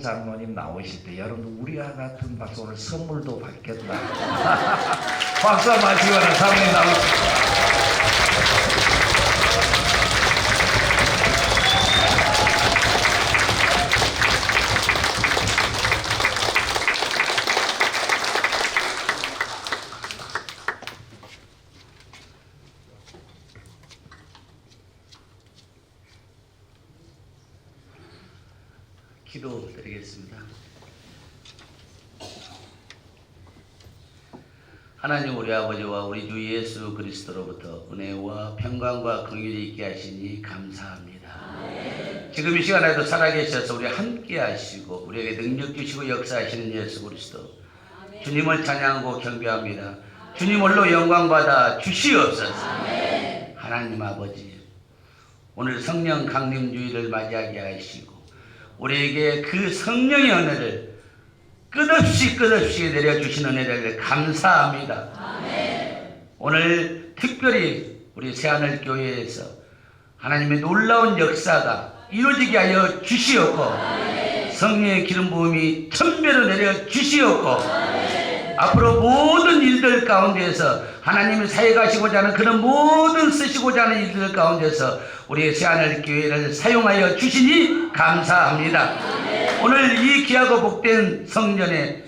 장로님 나오실 때 여러분 우리와 같은 박수 오늘 선물도 받겠다. 박수 한번 하시기 바랍니다. 장로님 나오십시오. 기도드리겠습니다. 하나님 우리 아버지와 우리 주 예수 그리스도로부터 은혜와 평강과 긍휼이 있게 하시니 감사합니다. 지금 이 시간에도 살아계셔서 우리 함께 하시고 우리에게 능력 주시고 역사하시는 예수 그리스도 주님을 찬양하고 경배합니다. 주님 홀로 영광받아 주시옵소서. 하나님 아버지 오늘 성령 강림주의를 맞이하게 하시고 우리에게 그 성령의 은혜를 끝없이 내려주시는 은혜를 감사합니다. 오늘 특별히 우리 새하늘교회에서 하나님의 놀라운 역사가 이루어지게 하여 주시옵고 성령의 기름 부음이 천배로 내려 주시옵고 앞으로 모든 일들 가운데에서 하나님이 사역하시고자 하는 그런 모든 쓰시고자 하는 일들 가운데서 우리 새하늘교회를 사용하여 주시니 감사합니다. 오늘 이 귀하고 복된 성전에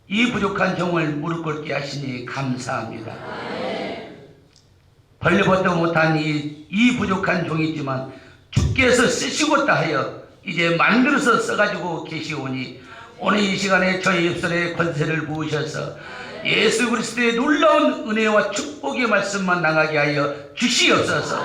이 부족한 종을 무릎 꿇게 하시니 감사합니다. 벌레벗도 못한 이 부족한 종이지만 주께서 쓰시고자 하여 이제 만들어서 써가지고 계시오니 오늘 이 시간에 저희 입술에 권세를 부으셔서 예수 그리스도의 놀라운 은혜와 축복의 말씀만 나가게 하여 주시옵소서.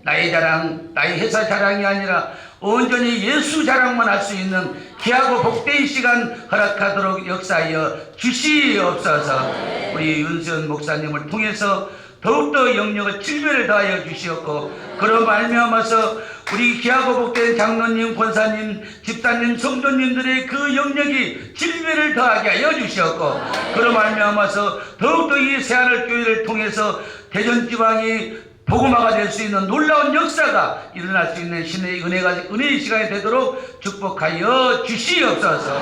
나의 자랑, 나의 회사 자랑이 아니라 온전히 예수 자랑만 할 수 있는 귀하고 복된 시간 허락하도록 역사하여 주시옵소서. 우리 윤수연 목사님을 통해서 더욱더 영역을 질별을 다하여 주시옵고 그런 말미암아서 우리 귀하고 복된 장로님, 권사님, 집사님, 성도님들의 그 영역이 질별을 더하게 하여 주시옵고 그런 말미암아서 더욱더 이 새하늘교회를 통해서 대전지방이 복음화가 될 수 있는 놀라운 역사가 일어날 수 있는 신의 은혜의 시간이 되도록 축복하여 주시옵소서.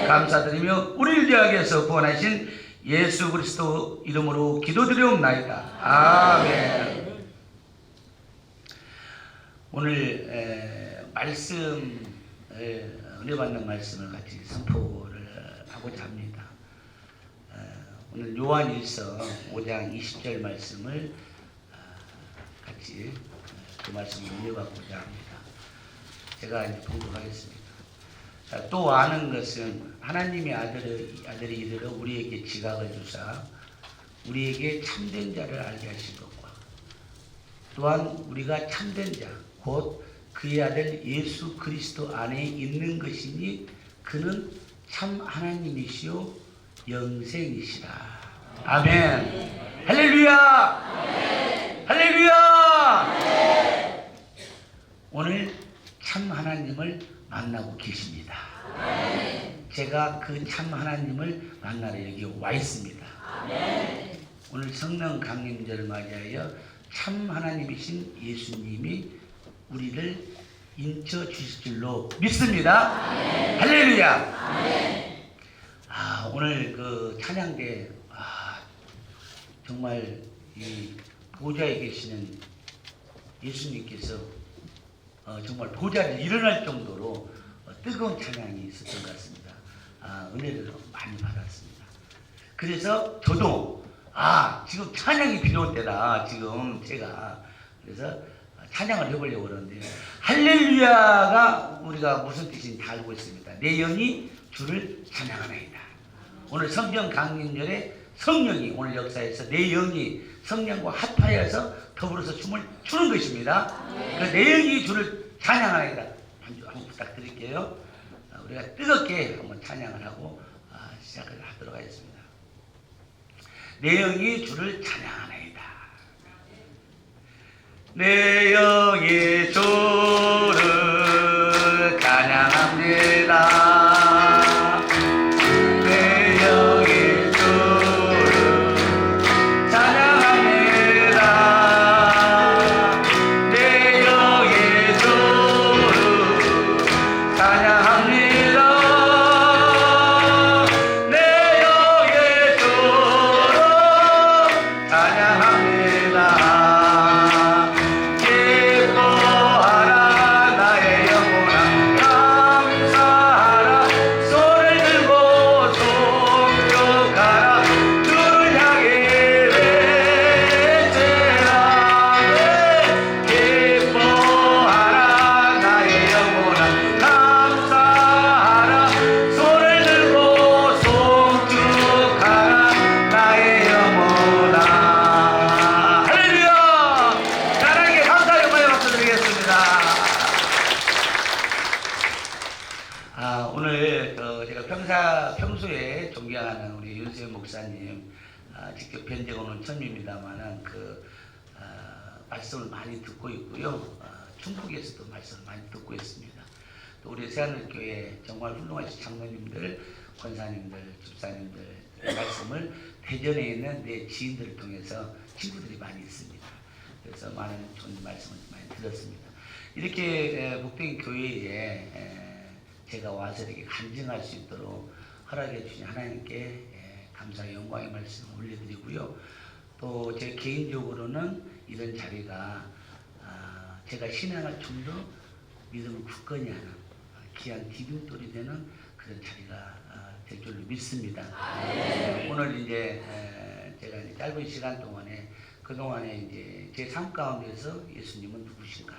감사드리며 우리를 위하여서 구원하신 예수 그리스도 이름으로 기도드리옵나이다. 아멘. 오늘 말씀 은혜 받는 말씀을 같이 선포를 하고자 합니다. 오늘 요한일서 5장 20절 말씀을 같이 그 말씀을 은혜 받고자 합니다. 제가 이제 봉독하겠습니다. 또 아는 것은 하나님의 아들이 이르러 우리에게 지각을 주사 우리에게 참된 자를 알게 하신 것과 또한 우리가 참된 자 곧 그의 아들 예수 그리스도 안에 있는 것이니 그는 참 하나님이시요 영생이시라. 아멘. 할렐루야. 할렐루야. 오늘 참 하나님을 만나고 계십니다. 제가 그 참 하나님을 만나러 여기 와 있습니다. 오늘 성령 강림절을 맞이하여 참 하나님이신 예수님이 우리를 인쳐 주실 줄로 믿습니다. 할렐루야. 오늘 그 찬양대 정말 이 보좌에 계시는 예수님께서 정말 보좌를 일어날 정도로 뜨거운 찬양이 있었던 것 같습니다. 은혜를 많이 받았습니다. 그래서 저도 지금 찬양이 필요할 때다. 지금 제가 그래서 찬양을 해보려고 그러는데 할렐루야가 우리가 무슨 뜻인지 다 알고 있습니다. 내 영이 주를 찬양하나이다. 오늘 성령 강림절에 성령이 오늘 역사에서 내 영이 성령과 합하여서 더불어서 춤을 추는 것입니다. 내 영이 주를 찬양하나이다. 한번 부탁드릴게요. 우리가 뜨겁게 한번 찬양을 하고 시작을 하도록 하겠습니다. 내 영이 주를 찬양하나이다. 내 영이 주를 찬양합니다. 내 영이 주를 찬양합니다. 내 영이 주를 찬양합니다. 우리 윤수현 목사님 직접 뵌 적은 처음입니다만은 말씀을 많이 듣고 있고요. 충북에서도 말씀을 많이 듣고 있습니다. 또 우리 새하늘교회 정말 훌륭하신 장로님들, 권사님들, 집사님들 말씀을 대전에 있는 내 지인들을 통해서 친구들이 많이 있습니다. 그래서 많은 좋은 말씀을 많이 들었습니다. 이렇게 목동 교회에 제가 와서 이렇게 간증할 수 있도록 허락해 주신 하나님께 감사의 영광의 말씀을 올려드리고요. 또 제 개인적으로는 이런 자리가 제가 신앙을 좀 더 믿음을 굳건히 하는 귀한 디딤돌이 되는 그런 자리가 될 줄로 믿습니다. 오늘 이제 제가 이제 짧은 시간 동안에 그동안에 이제 제 삶 가운데서 예수님은 누구신가?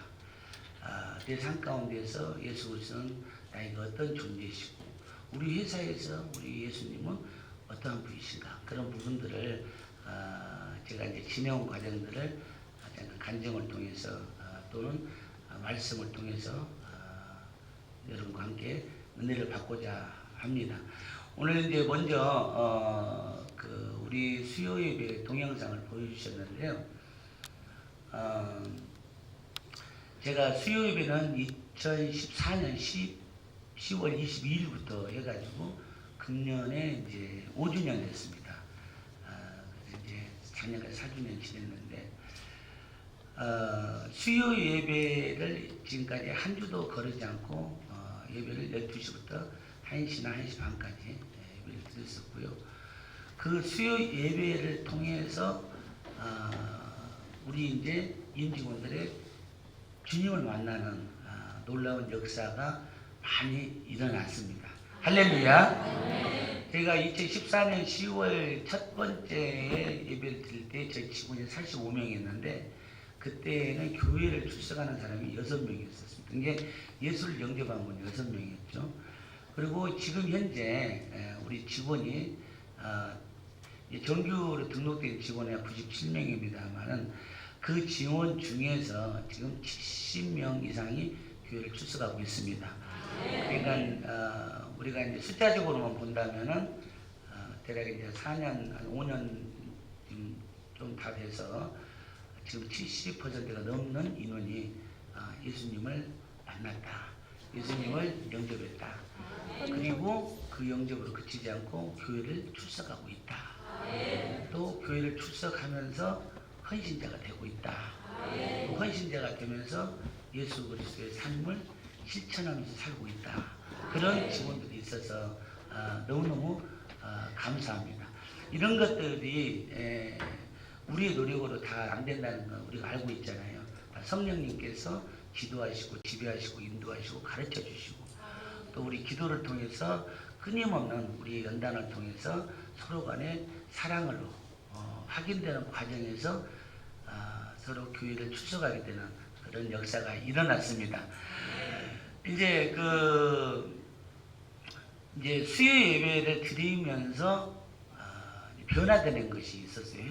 내 삶 가운데서 예수 그리스도는 나에게 어떤 존재이시고 우리 회사에서 우리 예수님은 어떠한 분이신가? 그런 부분들을 제가 이제 지내온 과정들을 간증을 통해서 또는 말씀을 통해서 여러분과 함께 은혜를 받고자 합니다. 오늘 이제 먼저 우리 수요 예배 동영상을 보여주셨는데요. 제가 수요 예배는 2014년 10월 22일부터 해가지고 금년에 이제 5주년 됐습니다. 그래서 이제 작년까지 4주년 지냈는데 수요 예배를 지금까지 한 주도 거르지 않고 예배를 12시부터 1시나 1시 반까지 예배를 드렸었고요. 그 수요 예배를 통해서 우리 이제 임직원들의 주님을 만나는 놀라운 역사가 많이 일어났습니다. 할렐루야. 제가 2014년 10월 첫 번째 예배를 드릴 때 저희 직원이 45명이었는데 그때는 교회를 출석하는 사람이 6명이었습니다. 이게 예수를 영접한 분이 6명이었죠. 그리고 지금 현재 우리 직원이 정규로 등록된 직원이 97명입니다만은 그 직원 중에서 지금 70명 이상이 교회를 출석하고 있습니다. 그러니까 우리가 이제 숫자적으로만 본다면은 대략 이제 4년, 한 5년 좀 다 돼서 지금 70%가 넘는 인원이 예수님을 만났다. 예수님을 영접했다. 그리고 그 영접으로 그치지 않고 교회를 출석하고 있다. 또 교회를 출석하면서 헌신자가 되고 있다. 또 헌신자가 되면서 예수 그리스도의 삶을 실천하면서 살고 있다. 그런 직원들이 있어서 너무너무 감사합니다. 이런 것들이 우리의 노력으로 다 안 된다는 건 우리가 알고 있잖아요. 성령님께서 기도하시고 지배하시고 인도하시고 가르쳐 주시고 또 우리 기도를 통해서 끊임없는 우리 연단을 통해서 서로 간의 사랑으로 확인되는 과정에서 서로 교회를 출석하게 되는 그런 역사가 일어났습니다. 이제 이제 수요 예배를 드리면서 변화되는 것이 있었어요.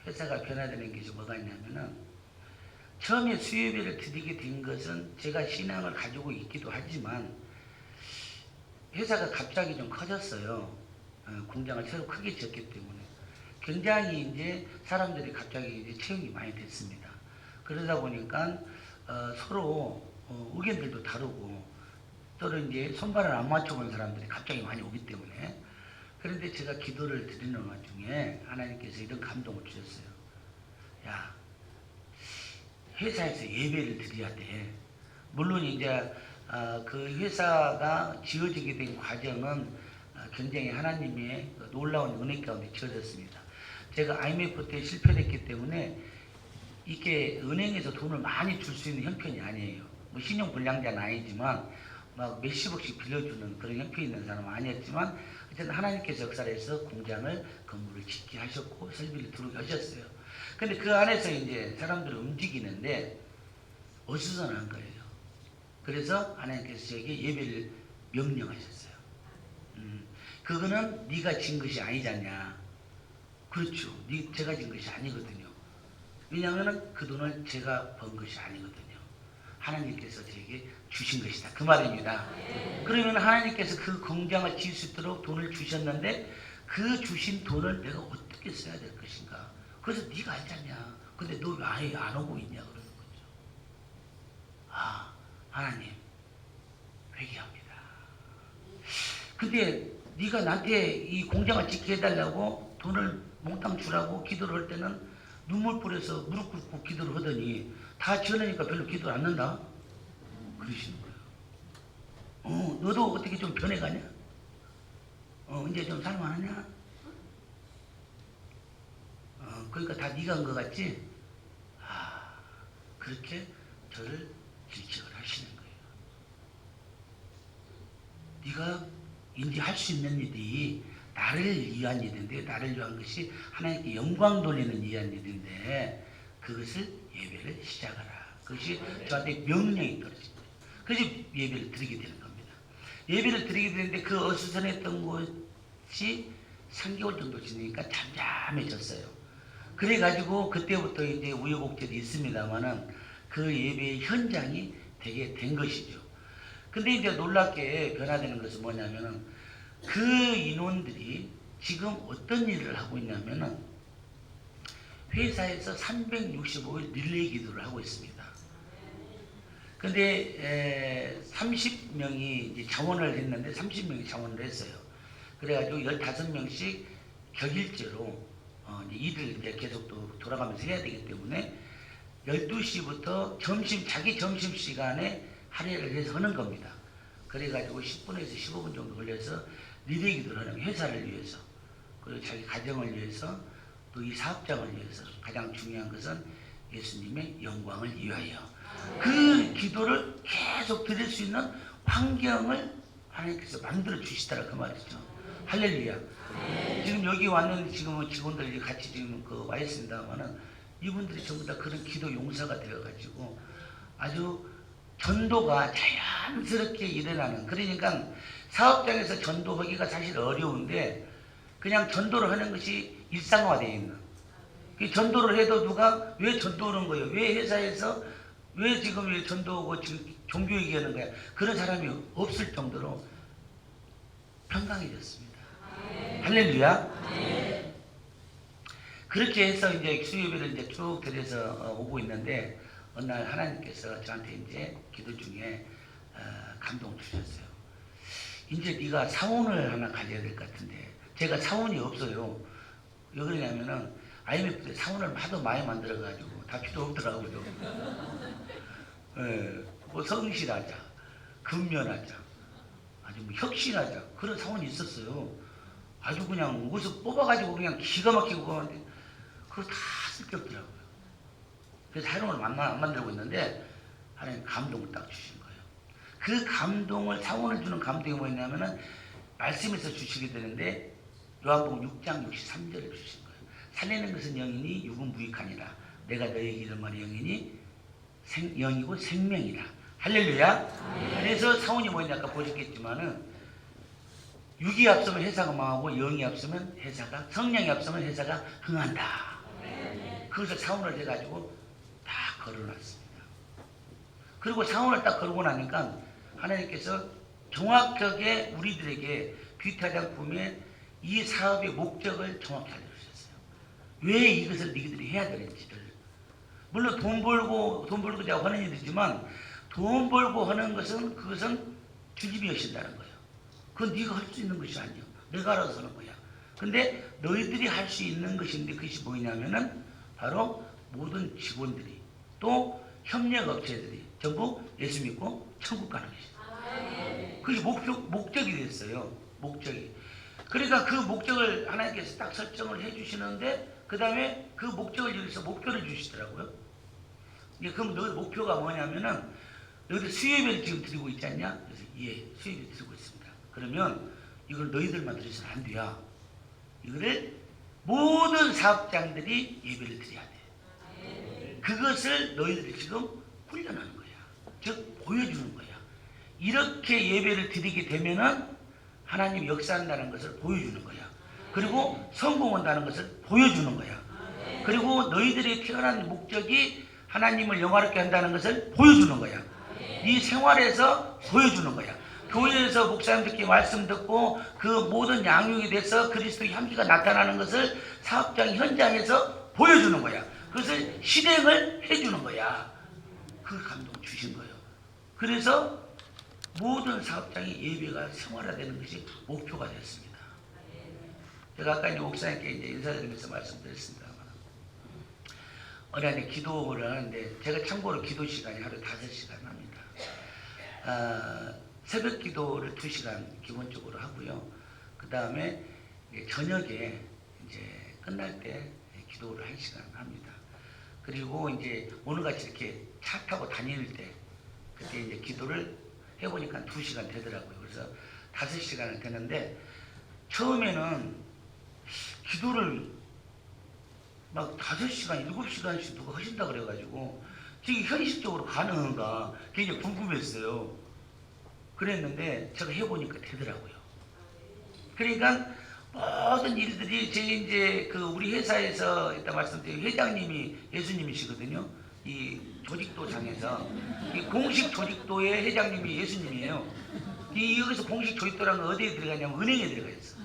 회사가 변화되는 것이 뭐가 있냐면은 처음에 수요 예배를 드리게 된 것은 제가 신앙을 가지고 있기도 하지만 회사가 갑자기 좀 커졌어요. 공장을 새로 크게 지었기 때문에 굉장히 이제 사람들이 갑자기 이제 채용이 많이 됐습니다. 그러다 보니까 서로 의견들도 다르고 또는 이제 손발을 안 맞춰본 사람들이 갑자기 많이 오기 때문에 그런데 제가 기도를 드리는 와중에 하나님께서 이런 감동을 주셨어요. 야, 회사에서 예배를 드려야 돼. 물론 이제 그 회사가 지어지게 된 과정은 굉장히 하나님의 놀라운 은혜 가운데 지어졌습니다. 제가 IMF 때 실패를 했기 때문에 이게 은행에서 돈을 많이 줄 수 있는 형편이 아니에요. 뭐 신용불량자는 아니지만 막 몇십억씩 빌려주는 그런 형편이 있는 사람은 아니었지만 어쨌든 하나님께서 역사를 해서 공장을 건물을 짓게 하셨고 설비를 들어오게 하셨어요. 근데 그 안에서 이제 사람들이 움직이는데 어수선한 거예요. 그래서 하나님께서 저에게 예배를 명령하셨어요. 그거는 네가 진 것이 아니잖냐. 그렇죠. 제가 진 것이 아니거든요. 왜냐하면 그 돈을 제가 번 것이 아니거든요. 하나님께서 저에게 주신 것이다. 그 말입니다. 그러면 하나님께서 그 공장을 지을 수 있도록 돈을 주셨는데 그 주신 돈을 내가 어떻게 써야 될 것인가. 그래서 네가 알잖냐. 근데 너 왜 아예 안 오고 있냐 그러는 거죠. 아, 하나님 회개합니다. 근데 네가 나한테 이 공장을 짓게 해달라고 돈을 몽땅 주라고 기도를 할 때는 눈물 뿌려서 무릎 꿇고 기도를 하더니 다 지어내니까 별로 기도를 안 넣는다 그러시는 거예요. 너도 어떻게 좀 변해가냐? 이제 좀 살만하냐? 그러니까 다 네가 한 것 같지? 그렇게 저를 질책을 하시는 거예요. 네가 이제 할 수 있는 일이 나를 위한 일인데, 나를 위한 것이 하나님께 영광 돌리는 위한 일인데 그것을 예배를 시작하라. 그것이 저한테 명령이 떨어집니다. 그래서 예배를 드리게 되는 겁니다. 예배를 드리게 되는데 그 어수선했던 것이 3개월 정도 지나니까 잠잠해졌어요. 그래가지고 그때부터 이제 우여곡절이 있습니다만은 그 예배의 현장이 되게 된 것이죠. 근데 이제 놀랍게 변화되는 것은 뭐냐면은 그 인원들이 지금 어떤 일을 하고 있냐면은 회사에서 365일 릴레이 기도를 하고 있습니다. 근데 30명이 이제 자원을 했는데 30명이 자원을 했어요. 그래가지고 15명씩 격일제로 이제 일을 이제 계속 또 돌아가면서 해야 되기 때문에 12시부터 자기 점심시간에 할애를 해서 하는 겁니다. 그래가지고 10분에서 15분 정도 걸려서 릴레이 기도를 하는 회사를 위해서, 그리고 자기 가정을 위해서, 또 이 사업장을 위해서 가장 중요한 것은 예수님의 영광을 위하여 그 기도를 계속 드릴 수 있는 환경을 하나님께서 만들어 주시더라 그 말이죠. 할렐루야. 지금 여기 왔는 지금은 직원들이 같이 지금 와 있습니다만은 이분들이 전부 다 그런 기도 용사가 되어가지고 아주 전도가 자연스럽게 일어나는, 그러니까 사업장에서 전도하기가 사실 어려운데 그냥 전도를 하는 것이 일상화되어 있는, 그 전도를 해도 누가 왜 전도하는 거예요? 왜 회사에서 왜 지금 왜 전도하고 지금 종교 얘기하는 거야? 그런 사람이 없을 정도로 평강해졌습니다. 할렐루야. 그렇게 해서 이제 수요일을 이제 쭉 들여서 오고 있는데 어느 날 하나님께서 저한테 이제 기도 중에 감동 주셨어요. 이제 네가 사원을 하나 가져야 될 것 같은데, 제가 사원이 없어요. 왜 그러냐면은 IMF 때 사원을 하도 많이 만들어가지고 다 필요 없더라고요. 뭐 성실하자, 근면하자, 아주 뭐 혁신하자, 그런 사원이 있었어요. 아주 그냥 어디서 뽑아가지고 그냥 기가 막히고 그러는데 그거 다 쓸데없더라고요. 그래서 사원을 안 만들고 있는데 하나님 감동을 딱 주신 거예요. 그 감동을, 사원을 주는 감동이 뭐였냐면은 말씀에서 주시게 되는데 요한복음 6장 63절에 주신 거예요. 살리는 것은 영이니 육은 무익하니라. 내가 너에게 이런 말이 영이고 생명이라. 할렐루야. 그래서 사원이 뭐냐 아까 보셨겠지만은 육이 앞서면 회사가 망하고 영이 앞서면 회사가, 성령이 앞서면 회사가 흥한다. 그것을 사원을 해가지고 다 걸어놨습니다. 그리고 사원을 딱 걸고 나니까 하나님께서 정확하게 우리들에게 뷰티화장품의 이 사업의 목적을 정확히 알려주셨어요. 왜 이것을 너희들이 해야 되는지를. 물론 돈 벌고자 하는 일이지만 돈 벌고 하는 것은 그것은 주님이 하신다는 거예요. 그건 네가 할 수 있는 것이 아니야. 내가 알아서 하는 거야. 근데 너희들이 할 수 있는 것인데 그것이 뭐냐면은 바로 모든 직원들이 또 협력업체들이 전부 예수 믿고 천국 가는 것이죠. 그게 목적이 됐어요. 목적이. 그러니까 그 목적을 하나님께서 딱 설정을 해주시는데 그 다음에 그 목적을 위해서 목표를 주시더라고요. 그럼 너희 목표가 뭐냐면은 너희들 수요일을 지금 드리고 있지 않냐? 그래서 예, 수요일 드리고 있습니다. 그러면 이걸 너희들만 드려서는 안 돼요. 이거를 모든 사업장들이 예배를 드려야 돼. 그것을 너희들이 지금 훈련하는 거야. 즉 보여주는 거야. 이렇게 예배를 드리게 되면은 하나님 역사한다는 것을 보여주는 거야. 그리고 성공한다는 것을 보여주는 거야. 그리고 너희들이 태어난 목적이 하나님을 영화롭게 한다는 것을 보여주는 거야. 네 생활에서 보여주는 거야. 교회에서 목사님들께 말씀 듣고 그 모든 양육이 돼서 그리스도의 향기가 나타나는 것을 사업장 현장에서 보여주는 거야. 그것을 실행을 해주는 거야. 그 감동 주신 거예요. 그래서 모든 사업장의 예배가 생활화되는 것이 목표가 됐습니다. 제가 아까 이제 목사님께 이제 인사드리면서 말씀드렸습니다만, 어느 날 기도를 하는데, 제가 참고로 기도 시간이 하루 5시간 합니다. 새벽 기도를 2시간 기본적으로 하고요. 그 다음에 저녁에 이제 끝날 때 기도를 1시간 합니다. 그리고 이제 오늘같이 이렇게 차 타고 다닐 때, 그때 이제 기도를 해보니까 2시간 되더라고요. 그래서 5시간을 되는데, 처음에는 기도를 막 5시간, 7시간씩 누가 하신다 그래가지고, 이게 현실적으로 가능한가 굉장히 궁금했어요. 그랬는데, 제가 해보니까 되더라고요. 그러니까, 모든 일들이 제 이제 그 우리 회사에서 이따 말씀드린 회장님이 예수님이시거든요. 이 조직도장에서 이 공식 조직도의 회장님이 예수님이에요. 이 여기서 공식 조직도라는 건 어디에 들어가냐면 은행에 들어가 있어.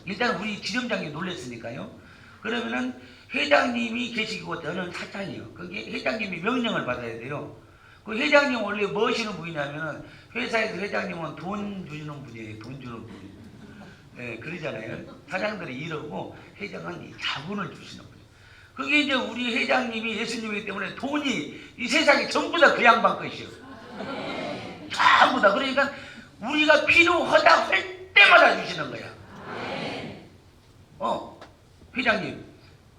일단 우리 지점장이 놀랬으니까요. 그러면은 회장님이 계시고 저는 사장이에요. 그게 회장님이 명령을 받아야 돼요. 그 회장님 원래 뭐 하시는 분이냐면 회사에서 회장님은 돈 주는 분이에요. 돈 주는 분. 네, 그러잖아요. 사장들이 이러고 회장은 이 자본을 주시는 분이에요. 그게 이제 우리 회장님이 예수님이기 때문에 돈이 이 세상에 전부 다 그 양반 것이요. 전부 다. 그러니까 우리가 필요하다 할 때마다 주시는 거야. 회장님,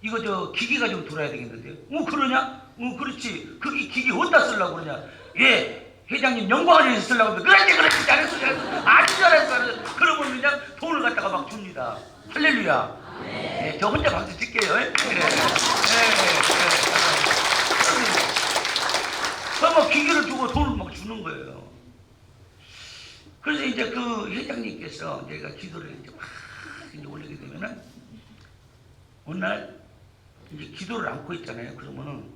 이거 저 기계가 좀 돌아야 되겠는데요. 그러냐? 그렇지. 그게 기계 어디다 쓰려고 그러냐? 예, 회장님 영광을 위해서 쓰려고 그러는데, 그렇지, 잘했어. 아주 잘했어. 그러면 그냥 돈을 갖다가 막 줍니다. 할렐루야. 네, 저 혼자 박수 칠게요. 네. 그러면 기계를 주고 돈을 막 주는 거예요. 그래서 이제 그 회장님께서 내가 기도를 이제 막 이제 올리게 되면은 어느 날 이제 기도를 안고 있잖아요. 그러면은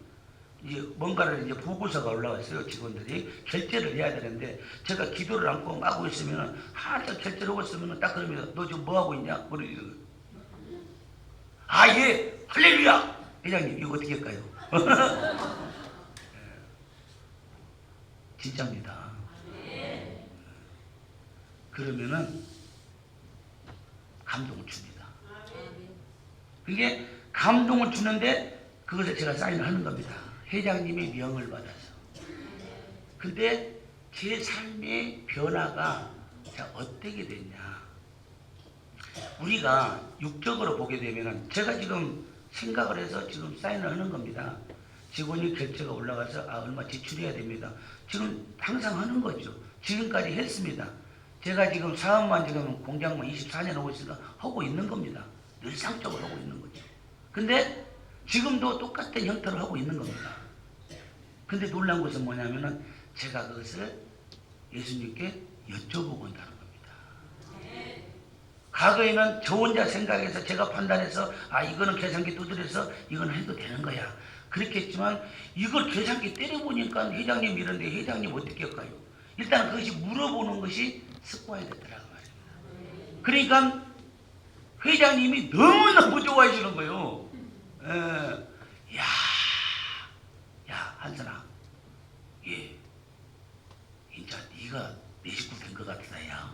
이제 뭔가를 이제 보고서가 올라왔어요. 직원들이 결제를 해야 되는데 제가 기도를 안고 막 하고 있으면은 한참 결제를 하고 있으면은 딱 그러면 너 지금 뭐 하고 있냐? 예, 할렐루야. 회장님 이거 어떻게 할까요? 진짜입니다. 그러면은 감동을 줍니다. 그게 감동을 주는데 그것을 제가 사인을 하는 겁니다. 회장님의 명을 받아서. 근데 제 삶의 변화가 어떻게 됐냐. 우리가 육적으로 보게 되면은 제가 지금 생각을 해서 지금 사인을 하는 겁니다. 직원이 결제가 올라가서 얼마 지출해야 됩니다. 지금 항상 하는 거죠. 지금까지 했습니다. 제가 지금 사업만 지금 공장만 24년 하고 있으니까 하고 있는 겁니다. 일상적으로 하고 있는 거죠. 근데 지금도 똑같은 형태로 하고 있는 겁니다. 근데 놀라운 것은 뭐냐면은 제가 그것을 예수님께 여쭤보고 온다는 겁니다. 과거에는 저 혼자 생각해서 제가 판단해서 이거는 계산기 두드려서 이건 해도 되는 거야. 그렇게 했지만 이걸 계산기 때려보니까 회장님 이런데 회장님 어떻게 할까요? 일단 그것이 물어보는 것이 습관이 됐더라고 말입니다. 그러니까 회장님이 너무너무 좋아해주는 거예요. 야, 한선아, 예, 진짜 네가 내 식구 된 것 같다, 야.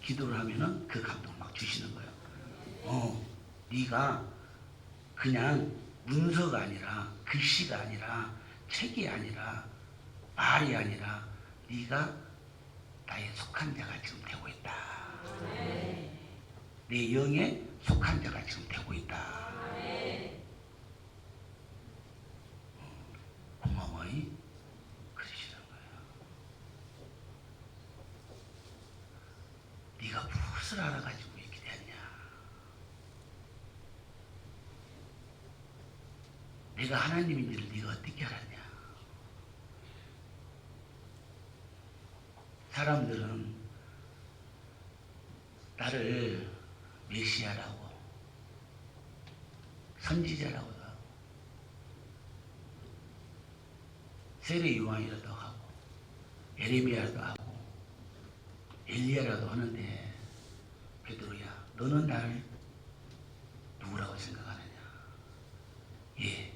기도를 하면은 그 감동 막 주시는 거예요. 네가 그냥 문서가 아니라 글씨가 아니라 책이 아니라 말이 아니라 네가 나에 속한 자가 지금 되고 있다. 내 영에 속한 자가 지금 되고 있다. 고마워이 그러시는 거예요. 네가 무엇을 알아가지고 이렇게 됐냐. 내가 하나님인지를 네가 어떻게 알았냐. 사람들은 나를 메시아라고 선지자라고도 하고 세례 요한이라도 하고 에레미야도 하고 엘리야라도 하는데 베드로야, 너는 나를 누구라고 생각하느냐? 예,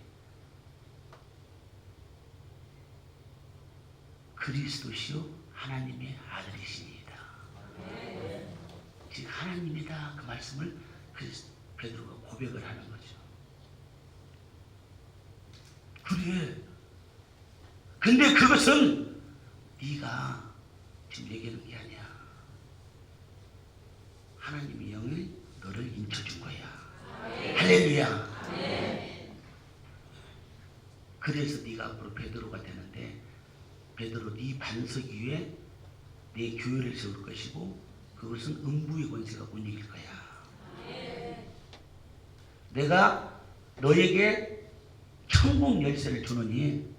그리스도시요 하나님의 아들이시니이다. 즉 하나님이다, 그 말씀을 베드로가 고백을 하는 거죠. 그래, 근데 그것은 네가 지금 얘기하는 게 아니야. 하나님의 영이 너를 인쳐준 거야. 할렐루야. 그래서 네가 앞으로 베드로가 되는데, 베드로 네 반석 위에 내 교회를 세울 것이고 그것은 음부의 권세가 못 이길 거야. 내가 너에게 천국 열쇠를 주느니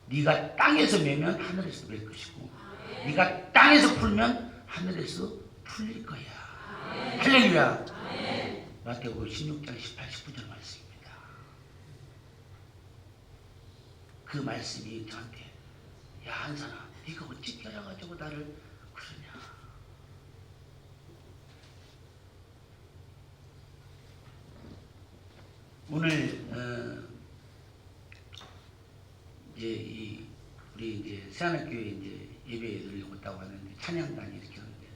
네가 땅에서 매면 하늘에서 맬 것이고 네가 땅에서 풀면 하늘에서 풀릴 거야. 할렐루야. 마태복음 16장 18, 19절 말씀입니다. 그 말씀이 저한테, 야 한산아, 네가 어찌 껴져가지고 나를 그러냐. 오늘 이제 우리 이제 새하늘교회 이제 예배에 드리려고 왔다고 하는데 찬양단이 이렇게 하는데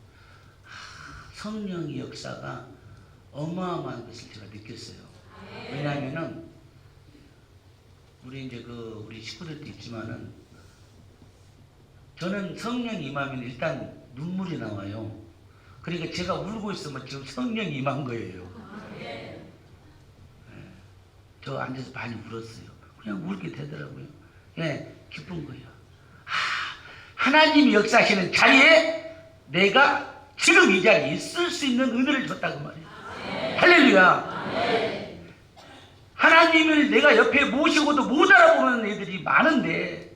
성령의 역사가 어마어마한 것을 제가 느꼈어요. 왜냐하면은 우리 이제 우리 식구들도 있지만은 저는 성령이 임하면 일단 눈물이 나와요. 그러니까 제가 울고 있으면 지금 성령이 임한 거예요. 저 앉아서 많이 울었어요. 그냥 울게 되더라고요. 예, 기쁜 거예요. 하나님이 역사하시는 자리에 내가 지금 이 자리에 있을 수 있는 은혜를 줬다고 말이에요. 할렐루야. 하나님을 내가 옆에 모시고도 못 알아보는 애들이 많은데,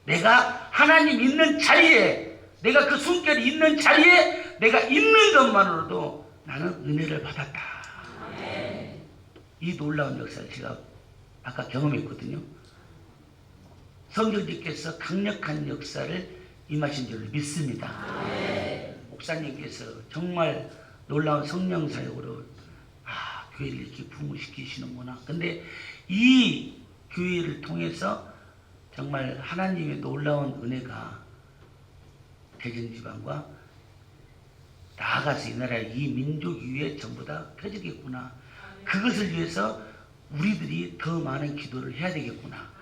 내가 하나님 있는 자리에, 내가 그 숨결이 있는 자리에 내가 있는 것만으로도 나는 은혜를 받았다. 이 놀라운 역사를 제가 아까 경험했거든요. 성령님께서 강력한 역사를 임하신 줄을 믿습니다. 목사님께서 정말 놀라운 성령 사역으로 교회를 이렇게 부흥시키시는구나. 근데 이 교회를 통해서 정말 하나님의 놀라운 은혜가 대전지방과 나아가서 이 나라 이 민족 위에 전부 다 펴지겠구나. 그것을 위해서 우리들이 더 많은 기도를 해야 되겠구나.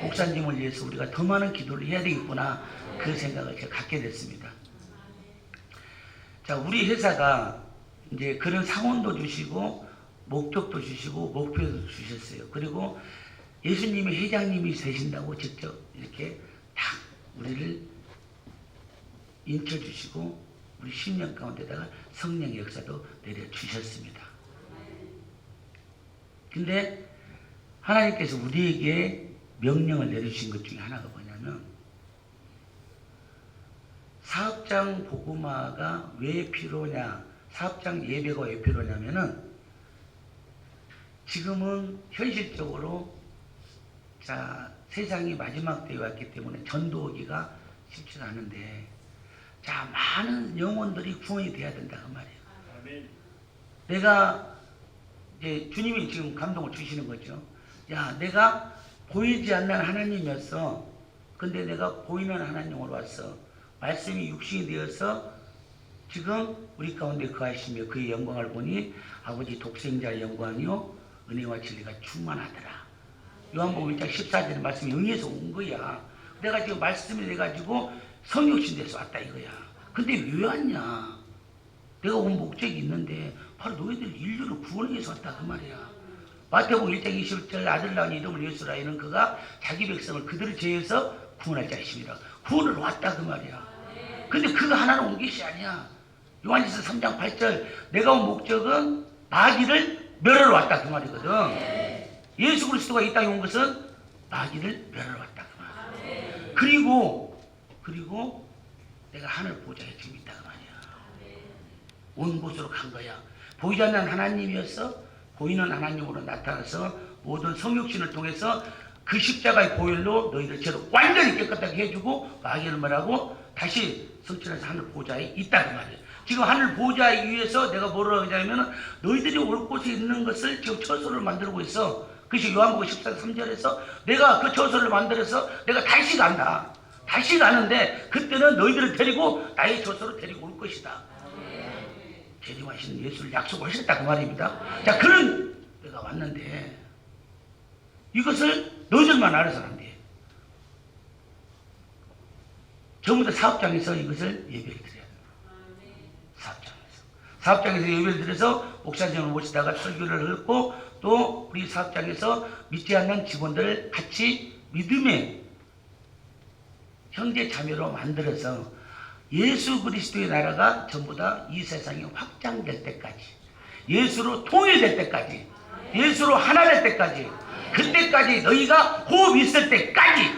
목사님을 위해서 우리가 더 많은 기도를 해야 되겠구나. 그 생각을 제가 갖게 됐습니다. 자, 우리 회사가 이제 그런 상원도 주시고 목적도 주시고 목표도 주셨어요. 그리고 예수님이 회장님이 되신다고 직접 이렇게 딱 우리를 인쳐주시고 우리 10년 가운데다가 성령의 역사도 내려주셨습니다. 근데 하나님께서 우리에게 명령을 내려주신 것 중에 하나가 뭐냐면, 사업장 복음화가 왜 필요냐, 사업장 예배가 왜 필요냐면은, 지금은 현실적으로 자 세상이 마지막 때에 왔기 때문에 전도하기가 쉽지 않은데, 자 많은 영혼들이 구원이 돼야 된다 그 말이에요. 아멘. 내가 이제 주님이 지금 감동을 주시는 거죠. 야, 내가 보이지 않는 하나님이었어. 근데 내가 보이는 하나님으로 왔어. 말씀이 육신이 되어서 지금 우리 가운데 거하시며 그의 영광을 보니 아버지 독생자의 영광이요 은혜와 진리가 충만하더라. 요한복음 1장 14절의 말씀이 영에서 온 거야. 내가 지금 말씀이 돼가지고 성육신 돼서 왔다 이거야. 근데 왜 왔냐? 내가 온 목적이 있는데 바로 너희들 인류를 구원하기 위해서 왔다 그 말이야. 마태복음 1장 21절 아들 낳은 이름을 예수라. 이는 그가 자기 백성을 그들의 죄에서 구원할 자이심이라. 구원을 왔다 그 말이야. 근데 그거 하나는 온 것이 아니야. 요한일서 3장 8절 내가 온 목적은 마귀를 멸하러 왔다 그 말이거든. 예수 그리스도가 이 땅에 온 것은 마귀를 멸하러 왔다 그 말이야. 그리고 내가 하늘 보좌에 지금 있다 그 말이야. 온 곳으로 간 거야. 보이지 않는 하나님이었어 보이는 하나님으로 나타나서 모든 성육신을 통해서 그 십자가의 보혈로 너희들 죄를 완전히 깨끗하게 해주고 마귀를 말하고 다시 성천에서 하늘 보좌에 있다 그 말이에요. 지금 하늘 보좌에 위해서 내가 뭐라고 하냐면 너희들이 올 곳에 있는 것을 지금 처소를 만들고 있어. 그것이 요한복음 14장 3절에서 내가 그 처소를 만들어서 내가 다시 간다. 다시 가는데 그때는 너희들을 데리고 나의 처소로 데리고 올 것이다. 재림하시는 예수를 약속하셨다 그 말입니다. 자, 그런 때가 왔는데 이것을 너희들만 알아서는 안 돼. 전부 다 사업장에서 이것을 예배를 드려야 돼. 사업장에서 예배를 드려서 목사님을 모시다가 설교를 했고 또 우리 사업장에서 믿지 않는 직원들을 같이 믿음의 형제 자매로 만들어서 예수 그리스도의 나라가 전부 다 이 세상에 확장될 때까지, 예수로 통일될 때까지, 예수로 하나 될 때까지, 그때까지 너희가 호흡 있을 때까지,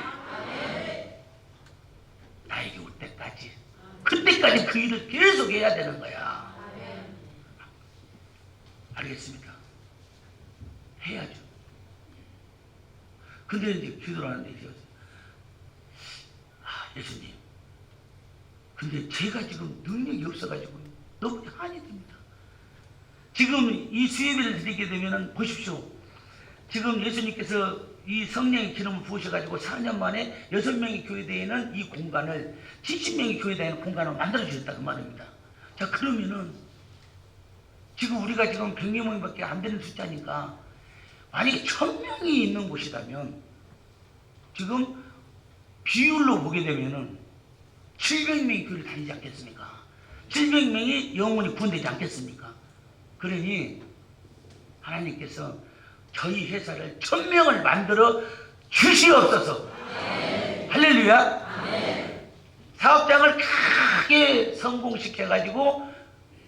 나에게 올 때까지, 그때까지 그 일을 계속 해야 되는 거야. 알겠습니까? 해야죠. 근데 이제 기도를 하는데 예수님, 근데 제가 지금 능력이 없어가지고 너무 한이 됩니다. 지금 이 수예배를 드리게 되면 보십시오. 지금 예수님께서 이 성령의 기름을 부으셔가지고 4년 만에 6명의 교회대에는 이 공간을 70명의 교회대에는 공간을 만들어주셨다 그 말입니다. 자, 그러면은 지금 우리가 지금 100명밖에 안 되는 숫자니까 만약에 1000명이 있는 곳이라면 지금 비율로 보게 되면은 700명이 교회를 다니지 않겠습니까? 700명이 영혼이 구원되지 않겠습니까? 그러니 하나님께서 저희 회사를 1000명을 만들어 주시옵소서. 할렐루야. 사업장을 크게 성공시켜가지고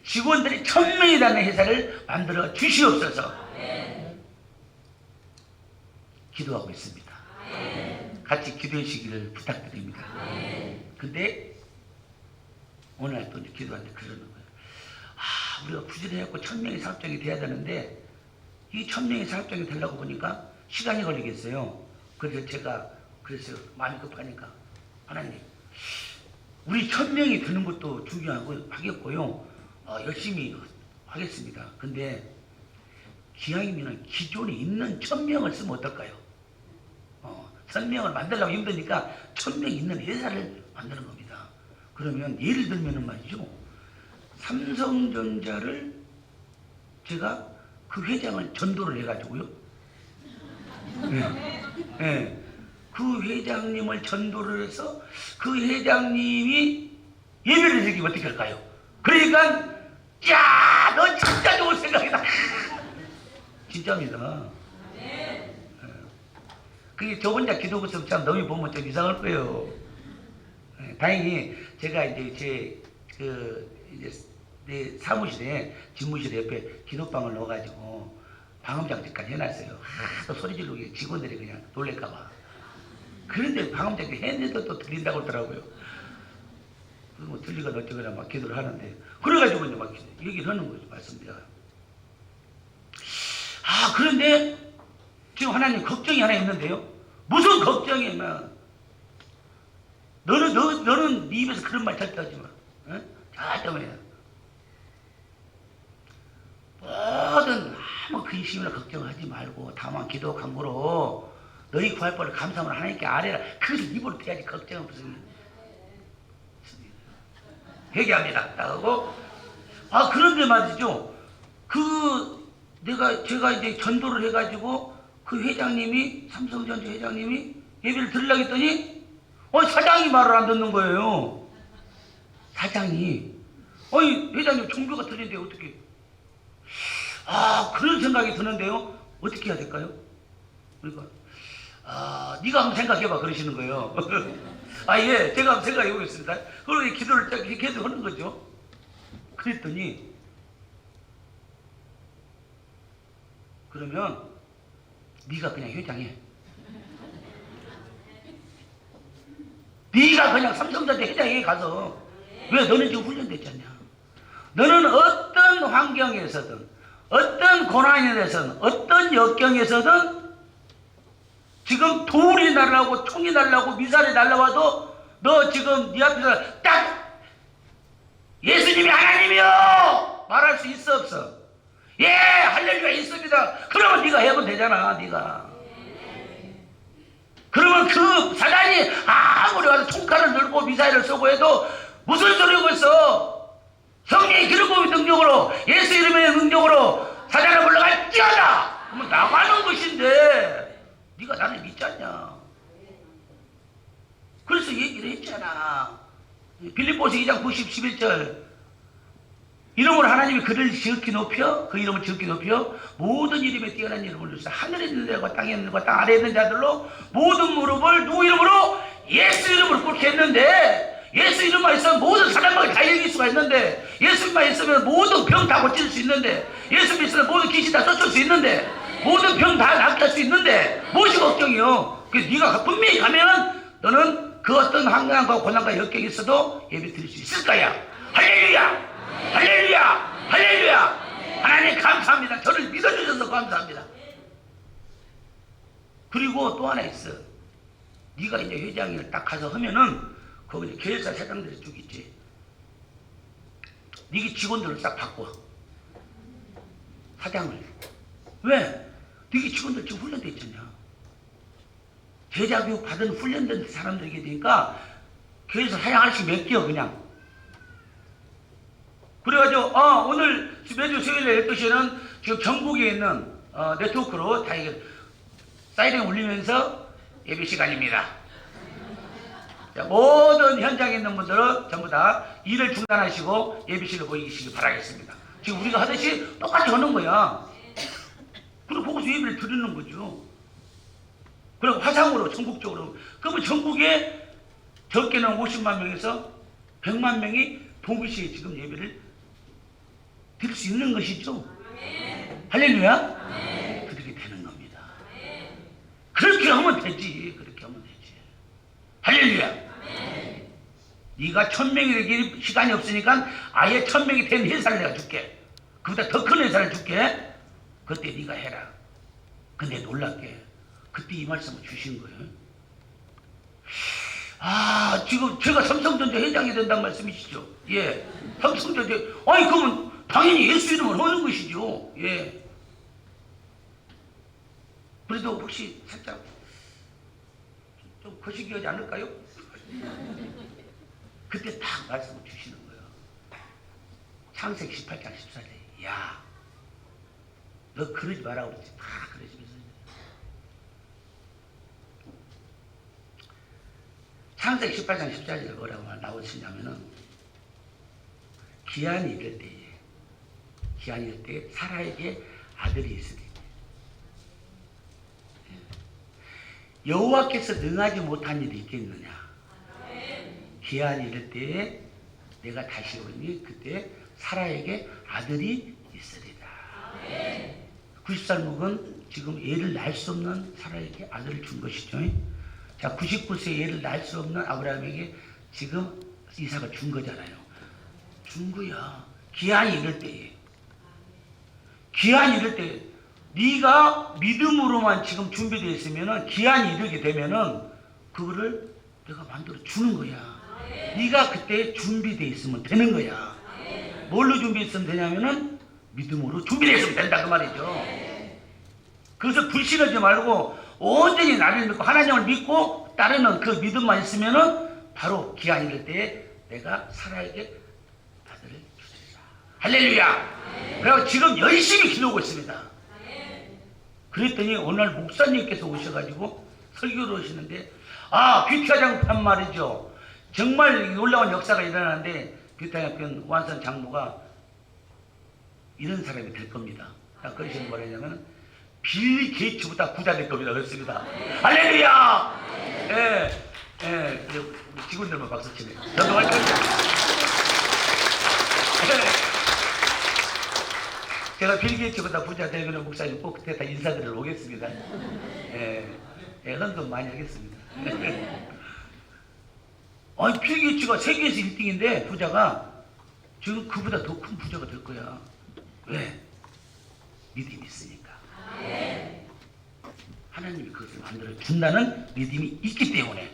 직원들이 1000명이 되는 회사를 만들어 주시옵소서. 기도하고 있습니다. 같이 기도해 주시기를 부탁드립니다. 근데 오늘 또 기도하는데 그러는 거예요. 우리가 부지런해갖고 1000명의 사업장이 돼야 되는데 이 1000명의 사업장이 되려고 보니까 시간이 걸리겠어요. 그래서 제가 그래서 마음이 급하니까 하나님, 우리 1000명이 되는 것도 중요하고 하겠고요. 열심히 하겠습니다. 근데 기왕이면 기존에 있는 1000명을 쓰면 어떨까요? 1000명을 만들려고 힘드니까 1000명 있는 회사를 만드는 겁니다. 그러면 예를 들면은 말이죠. 삼성전자를 제가 그 회장을 전도를 해가지고요. 그 회장님을 전도를 해서 그 회장님이 예배를 드리면 어떻게 할까요? 그러니까 야, 너 진짜 좋은 생각이다. 진짜입니다. 그게 저 혼자 기도 모습 참 너무 보면 좀 이상할 거예요. 다행히 제가 이제 내 사무실에 집무실 옆에 기도방을 넣어가지고 방음장치까지 해놨어요. 또 소리 지르고 직원들이 그냥 놀랄까봐. 그런데 방음장치 했는데도 또 들린다고 그러더라고요. 뭐 들리거나 어쩌거나 막 기도를 하는데 그래가지고 이제 막 얘기를 하는 거죠. 말씀드려요. 그런데 지금 하나님 걱정이 하나 있는데요. 무슨 걱정이면 너는 네 입에서 그런 말 절대 하지 마. 절대 말이야. 모든 아무 근심이나 걱정하지 말고 다만 기도 간구로 너희 구할 바를 감사함을 하나님께 아뢰라. 그것을 입으로 해야지. 걱정은 무슨 회개합니다 하고. 그런데 말이죠. 제가 이제 전도를 해가지고 그 회장님이, 삼성전자 회장님이 예배를 드리려고 했더니 사장이 말을 안 듣는 거예요. 사장이. 회장님 종교가 틀린데 어떻게. 그런 생각이 드는데요. 어떻게 해야 될까요? 그러니까 네가 한번 생각해봐 그러시는 거예요. 예, 제가 한번 생각해 보겠습니다. 그리고 기도를 딱 이렇게 하는 거죠. 그랬더니 그러면 네가 그냥 회장해. 네가 그냥 삼성전자 회장에 가서. 왜? 너는 지금 훈련됐지 않냐. 너는 어떤 환경에서든 어떤 고난에서든 어떤 역경에서든 지금 돌이 날라오고 총이 날라오고 미사일이 날라와도 너 지금 네 앞에서 딱 예수님이 하나님이요 말할 수 있어 없어? 예, 할렐루야 있습니다. 그러면 네가 해면 되잖아. 네가. 그러면 그 사단이 아무리 와서 총칼을 들고 미사일을 쏘고 해도 무슨 소리고 있어? 성령의 기름부의 능력으로 예수 이름의 능력으로 사단을 물러갈 뛰어라. 그러면 나가는 것인데 네가 나를 믿지 않냐? 그래서 얘기를 했잖아. 빌립보서 2장 90, 11절 이름으로 하나님이 그를 지극히 높여 그 이름을 지극히 높여 모든 이름에 뛰어난 이름을 주사 하늘에 있는 자들과 땅에 있는 자들과 땅 아래에 있는 자들로 모든 무릎을 누구 이름으로? 예수 이름으로 꿇게 했는데 예수 이름만 있으면 모든 사람을 다 이길 수가 있는데 예수만 있으면 모든 병 다 고칠 수 있는데 예수만 있으면 모든 귀신 다 쫓을 수 있는데 모든 병 다 낫게 할 수 있는데 무엇이 걱정이요? 그래서 네가 분명히 가면은 너는 그 어떤 환난과 고난과 역경이 있어도 예배 드릴 수 있을 거야. 할렐루야! 할렐루야! 할렐루야! 하나님 감사합니다. 저를 믿어주셔서 감사합니다. 그리고 또 하나 있어. 네가 이제 회장을 딱 가서 하면은 거기 계열사 사장들이 쭉 있지. 네가 직원들을 싹 바꿔. 사장을. 왜? 네가 직원들 지금 훈련돼 있잖냐. 제자교육 받은 훈련된 사람들에게 되니까 계열사 사장 하나씩 맡겨 그냥. 그래가지고 오늘 매주 수요일에 12시에는 지금 전국에 있는 네트워크로 다 이게 사이렌 울리면서 예배 시간입니다. 자, 모든 현장에 있는 분들은 전부 다 일을 중단하시고 예배실로 모이시기 바라겠습니다. 지금 우리가 하듯이 똑같이 하는 거야. 그리고 거기서 예배를 드리는 거죠. 그리고 화상으로 전국적으로. 그러면 전국에 적게는 50만 명에서 100만 명이 동시에 지금 예배를 드릴 수 있는 것이죠. 할렐루야? 그렇게 되는 겁니다. 그렇게 하면 되지. 그렇게 하면 되지. 할렐루야. 네가 1000명이 되기 시간이 없으니까 아예 1000명이 된 회사를 내가 줄게. 그보다 더 큰 회사를 줄게. 그때 네가 해라. 근데 놀랍게 그때 이 말씀을 주신 거예요. 지금 제가 삼성전자 회장이 된다는 말씀이시죠? 예. 삼성전자, 그러면 당연히 예수 이름을 하는 것이죠. 예. 그래도 혹시 살짝 좀 거시기하지 않을까요? 그때 딱 말씀을 주시는 거예요. 창세기 18장 14절에 야, 너 그러지 말라고 그랬지. 다 그러시면서 창세기 18장 14절에 뭐라고 나오시냐면은 기한이 이럴 때에 사라에게 아들이 있으리. 여호와께서 능하지 못한 일이 있겠느냐. 기한이 이럴 때에 내가 다시 오니 그때 사라에게 아들이 있으리라. 90살목은 지금 애를 낳을 수 없는 사라에게 아들을 준 것이죠. 자, 99세 애를 낳을 수 없는 아브라함에게 지금 이삭을 준 거잖아요. 준 거야. 기한이 이럴 때에. 기한이 이럴 때 네가 믿음으로만 지금 준비되어 있으면은 기한이 이르게 되면은 그거를 내가 만들어 주는 거야. 네가 그때 준비되어 있으면 되는 거야. 뭘로 준비했으면 되냐면은 믿음으로 준비되어 있으면 된다 그 말이죠. 그래서 불신하지 말고 온전히 나를 믿고 하나님을 믿고 따르는 그 믿음만 있으면은 바로 기한이 이를 때에 내가 사라에게 아들을 주리라. 할렐루야. 그래서 지금 열심히 기도하고 있습니다. 그랬더니 오늘 목사님께서 오셔가지고 설교를 하시는데 귀타장편 말이죠. 정말 놀라운 역사가 일어나는데 귀타장편 완선 장로가 이런 사람이 될 겁니다. 그러시는 뭐냐면 빌리 게이츠보다 부자 될 겁니다. 그렇습니다. 할렐루야. 예, 직원들만 박수 치네. 저도 할 거예요. 제가 빌리 게이츠보다 부자 되면 목사님 꼭 그때 다 인사드리러 오겠습니다. 헌금 많이 하겠습니다. 빌리 게이츠가 세계에서 1등인데 부자가 지금 그보다 더 큰 부자가 될 거야. 왜? 믿음이 있으니까. 하나님이 그것을 만들어 준다는 믿음이 있기 때문에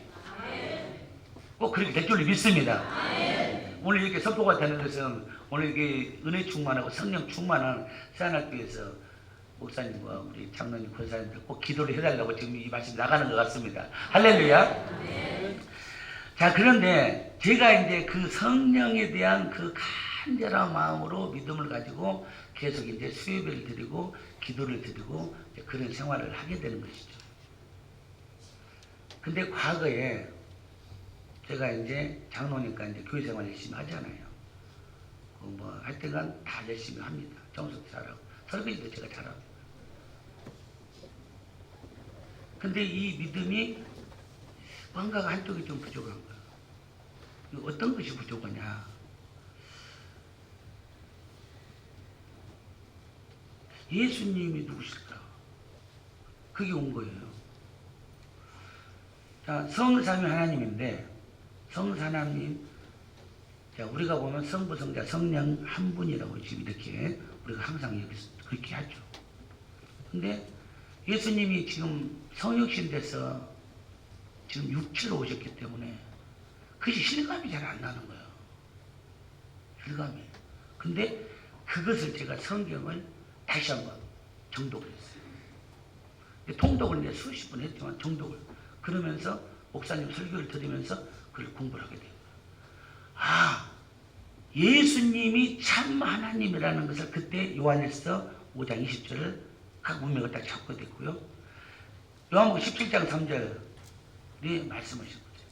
꼭 그렇게 될 줄로 믿습니다. 오늘 이렇게 선포가 되는 것은 오늘 이게 은혜 충만하고 성령 충만한 새하늘교회에서 목사님과 우리 장로님 권사님들 꼭 기도를 해달라고 지금 이 말씀 나가는 것 같습니다. 할렐루야. 자, 그런데 제가 이제 그 성령에 대한 그 간절한 마음으로 믿음을 가지고 계속 이제 수요예배를 드리고 기도를 드리고 그런 생활을 하게 되는 것이죠. 근데 과거에 제가 이제 장로니까 이제 교회 생활 열심히 하잖아요. 뭐 할 때간 다 열심히 합니다. 정석도 잘하고 설교도 제가 잘하고. 근데 이 믿음이 뭔가가 한쪽이 좀 부족한 거예요. 어떤 것이 부족하냐? 예수님이 누구실까? 그게 온 거예요. 자, 성삼위 하나님인데 성삼하나님, 자, 우리가 보면 성부, 성자, 성령 한 분이라고 지금 이렇게 우리가 항상 여기서 그렇게 하죠. 근데 예수님이 지금 성육신 돼서 지금 육체로 오셨기 때문에 그것이 실감이 잘 안 나는 거예요. 실감이. 근데 그것을 제가 성경을 다시 한번 정독을 했어요. 통독을 이제 수십 번 했지만 정독을. 그러면서 목사님 설교를 들으면서 그걸 공부를 하게 돼요. 아, 예수님이 참 하나님이라는 것을 그때 요한일서 5장 20절을 각 문맥을 딱 잡고 됐고요. 요한복음 17장 3절에 말씀하신 거죠.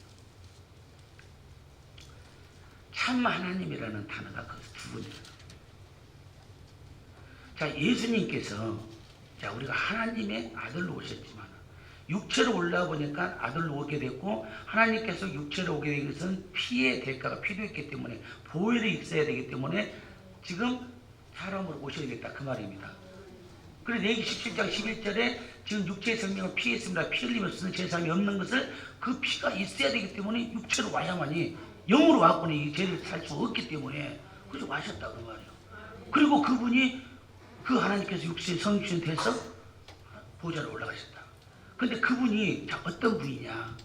참 하나님이라는 단어가 그 두 번이에요. 자, 예수님께서, 자, 우리가 하나님의 아들로 오셨지만 육체로 올라와 보니까 아들로 오게 됐고, 하나님께서 육체로 오게 된 것은 피의 대가가 필요했기 때문에, 보혈이 있어야 되기 때문에 지금 사람으로 오셔야겠다 그 말입니다. 그래서 레위기 17장 11절에 지금 육체의 생명은 피에 있습니다. 피 흘리면 쓰는 제사함이 없는 것을 그 피가 있어야 되기 때문에 육체로 와야만이, 영으로 왔고는 이 죄를 살 수 없기 때문에 그래서 와셨다 그 말이에요. 그리고 그분이 그 하나님께서 육체의 성육신 돼서 보좌로 올라가셨다. 근데 그분이 자, 어떤 분이냐?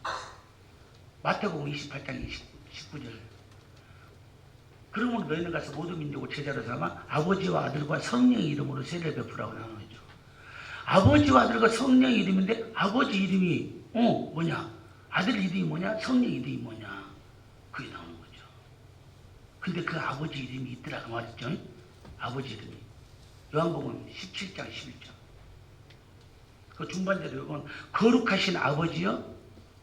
마태복음 28장 19절. 그러면 너희는 가서 모든 민족을 제자로 삼아 아버지와 아들과 성령의 이름으로 세례를 베푸라고 나오는 거죠. 아버지와 아들과 성령의 이름인데 아버지 이름이 뭐냐? 아들 이름이 뭐냐? 성령 이름이 뭐냐? 그게 나오는 거죠. 근데 그 아버지 이름이 있더라 그 말이죠. 아버지 이름이. 요한복음 17장 11절. 그 중반대로 이건 거룩하신 아버지요.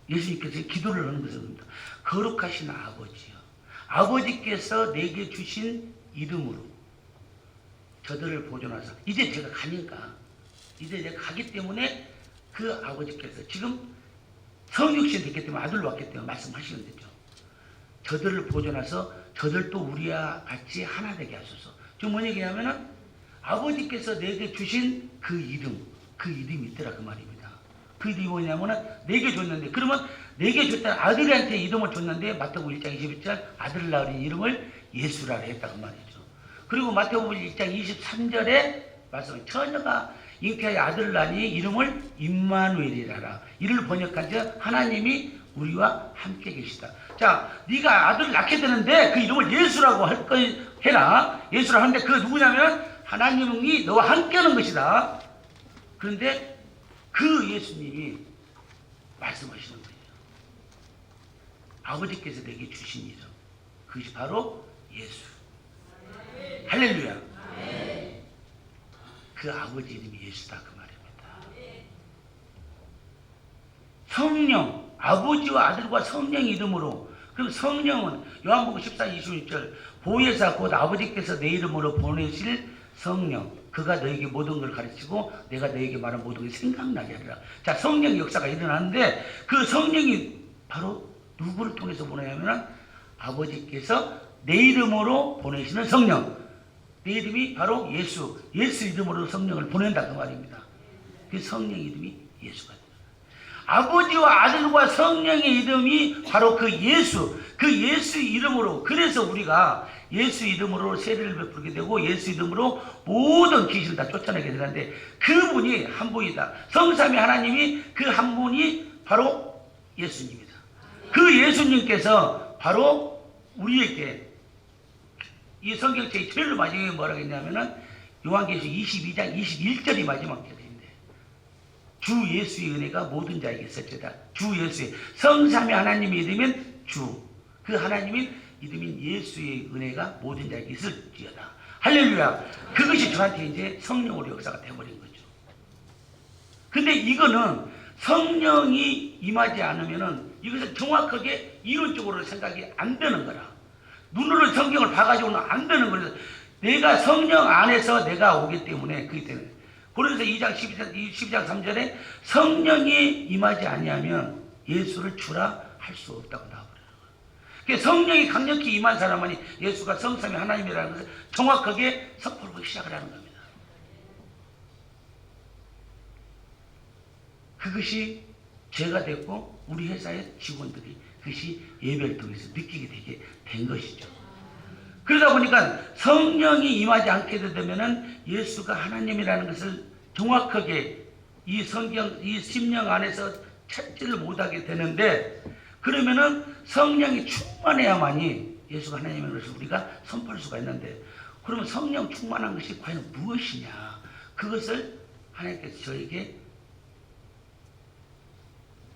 예수님께서 기도를 하는 것입니다. 거룩하신 아버지요. 아버지께서 내게 주신 이름으로 저들을 보존하사. 이제 제가 가니까, 이제 내가 가기 때문에 그 아버지께서 지금 성육신 됐기 때문에 아들로 왔기 때문에 말씀하시면 되죠. 저들을 보존하서 저들도 우리와 같이 하나 되게 하소서. 지금 뭔 얘기냐면은 아버지께서 내게 주신 그 이름, 그 이름이 있더라 그 말입니다. 그 이름이 뭐냐면은 내게 줬는데, 그러면 내게 줬다 아들한테 이름을 줬는데 마태복음 1장 21절 아들을 낳으린 이름을 예수라 했다 그 말이죠. 그리고 마태복음 1장 23절에 말씀, 처녀가 잉태하여 아들을 낳으니 이름을 임마누엘이라라. 이를 번역한 즉 하나님이 우리와 함께 계시다. 자, 네가 아들을 낳게 되는데 그 이름을 예수라고 할 거 해라. 예수라 하는데 그 누구냐면 하나님이 너와 함께 하는 것이다. 그런데 그 예수님이 말씀하시는 거예요. 아버지께서 내게 주신 이름, 그것이 바로 예수. 할렐루야. 그 아버지 이름이 예수다 그 말입니다. 성령, 아버지와 아들과 성령의 이름으로. 그럼 성령은 요한복음 14, 26절 보혜사 곧 아버지께서 내 이름으로 보내실 성령, 그가 너에게 모든 걸 가르치고 내가 너에게 말한 모든 게 생각나게 하리라. 자, 성령의 역사가 일어나는데 그 성령이 바로 누구를 통해서 보내냐면 아버지께서 내 이름으로 보내시는 성령. 내 이름이 바로 예수. 예수 이름으로 성령을 보낸다 그 말입니다. 그 성령 이름이 예수가 됩니다. 아버지와 아들과 성령의 이름이 바로 그 예수 이름으로, 그래서 우리가 예수 이름으로 세례를 베풀게 되고 예수 이름으로 모든 귀신을 다 쫓아내게 되는데, 그분이 한 분이다. 성삼위 하나님이 그 한 분이 바로 예수님이다. 그 예수님께서 바로 우리에게 이 성경책의 제일 마지막에 뭐라고 했냐면은 요한계시록 22장 21절이 마지막 절인데, 주 예수의 은혜가 모든 자에게 있을지어다. 주 예수의, 성삼위 하나님의 이름은 주, 그 하나님의 이름인 예수의 은혜가 모든 자에게 있을지어다. 할렐루야. 그것이 저한테 이제 성령으로 역사가 되어버린 거죠. 근데 이거는 성령이 임하지 않으면은 이것은 정확하게 이론적으로 생각이 안 되는 거라. 눈으로 성경을 봐가지고는 안 되는 거라. 내가 성령 안에서 내가 오기 때문에, 그렇기 때문에. 그래서 2장 12장 3절에 성령이 임하지 아니하면 예수를 주라 할 수 없다고 나와버려요. 그러니까 성령이 강력히 임한 사람만이 예수가 성삼위 하나님이라는 것을 정확하게 선포하기 시작을 하는 겁니다. 그것이 죄가 됐고 우리 회사의 직원들이 그것이 예배를 통해서 느끼게 되게 된 것이죠. 그러다 보니까 성령이 임하지 않게 되면은 예수가 하나님이라는 것을 정확하게 이 성경, 이 심령 안에서 찾지를 못하게 되는데, 그러면은 성령이 충만해야만이 예수가 하나님이라는 것을 우리가 선포할 수가 있는데, 그러면 성령 충만한 것이 과연 무엇이냐? 그것을 하나님께서 저에게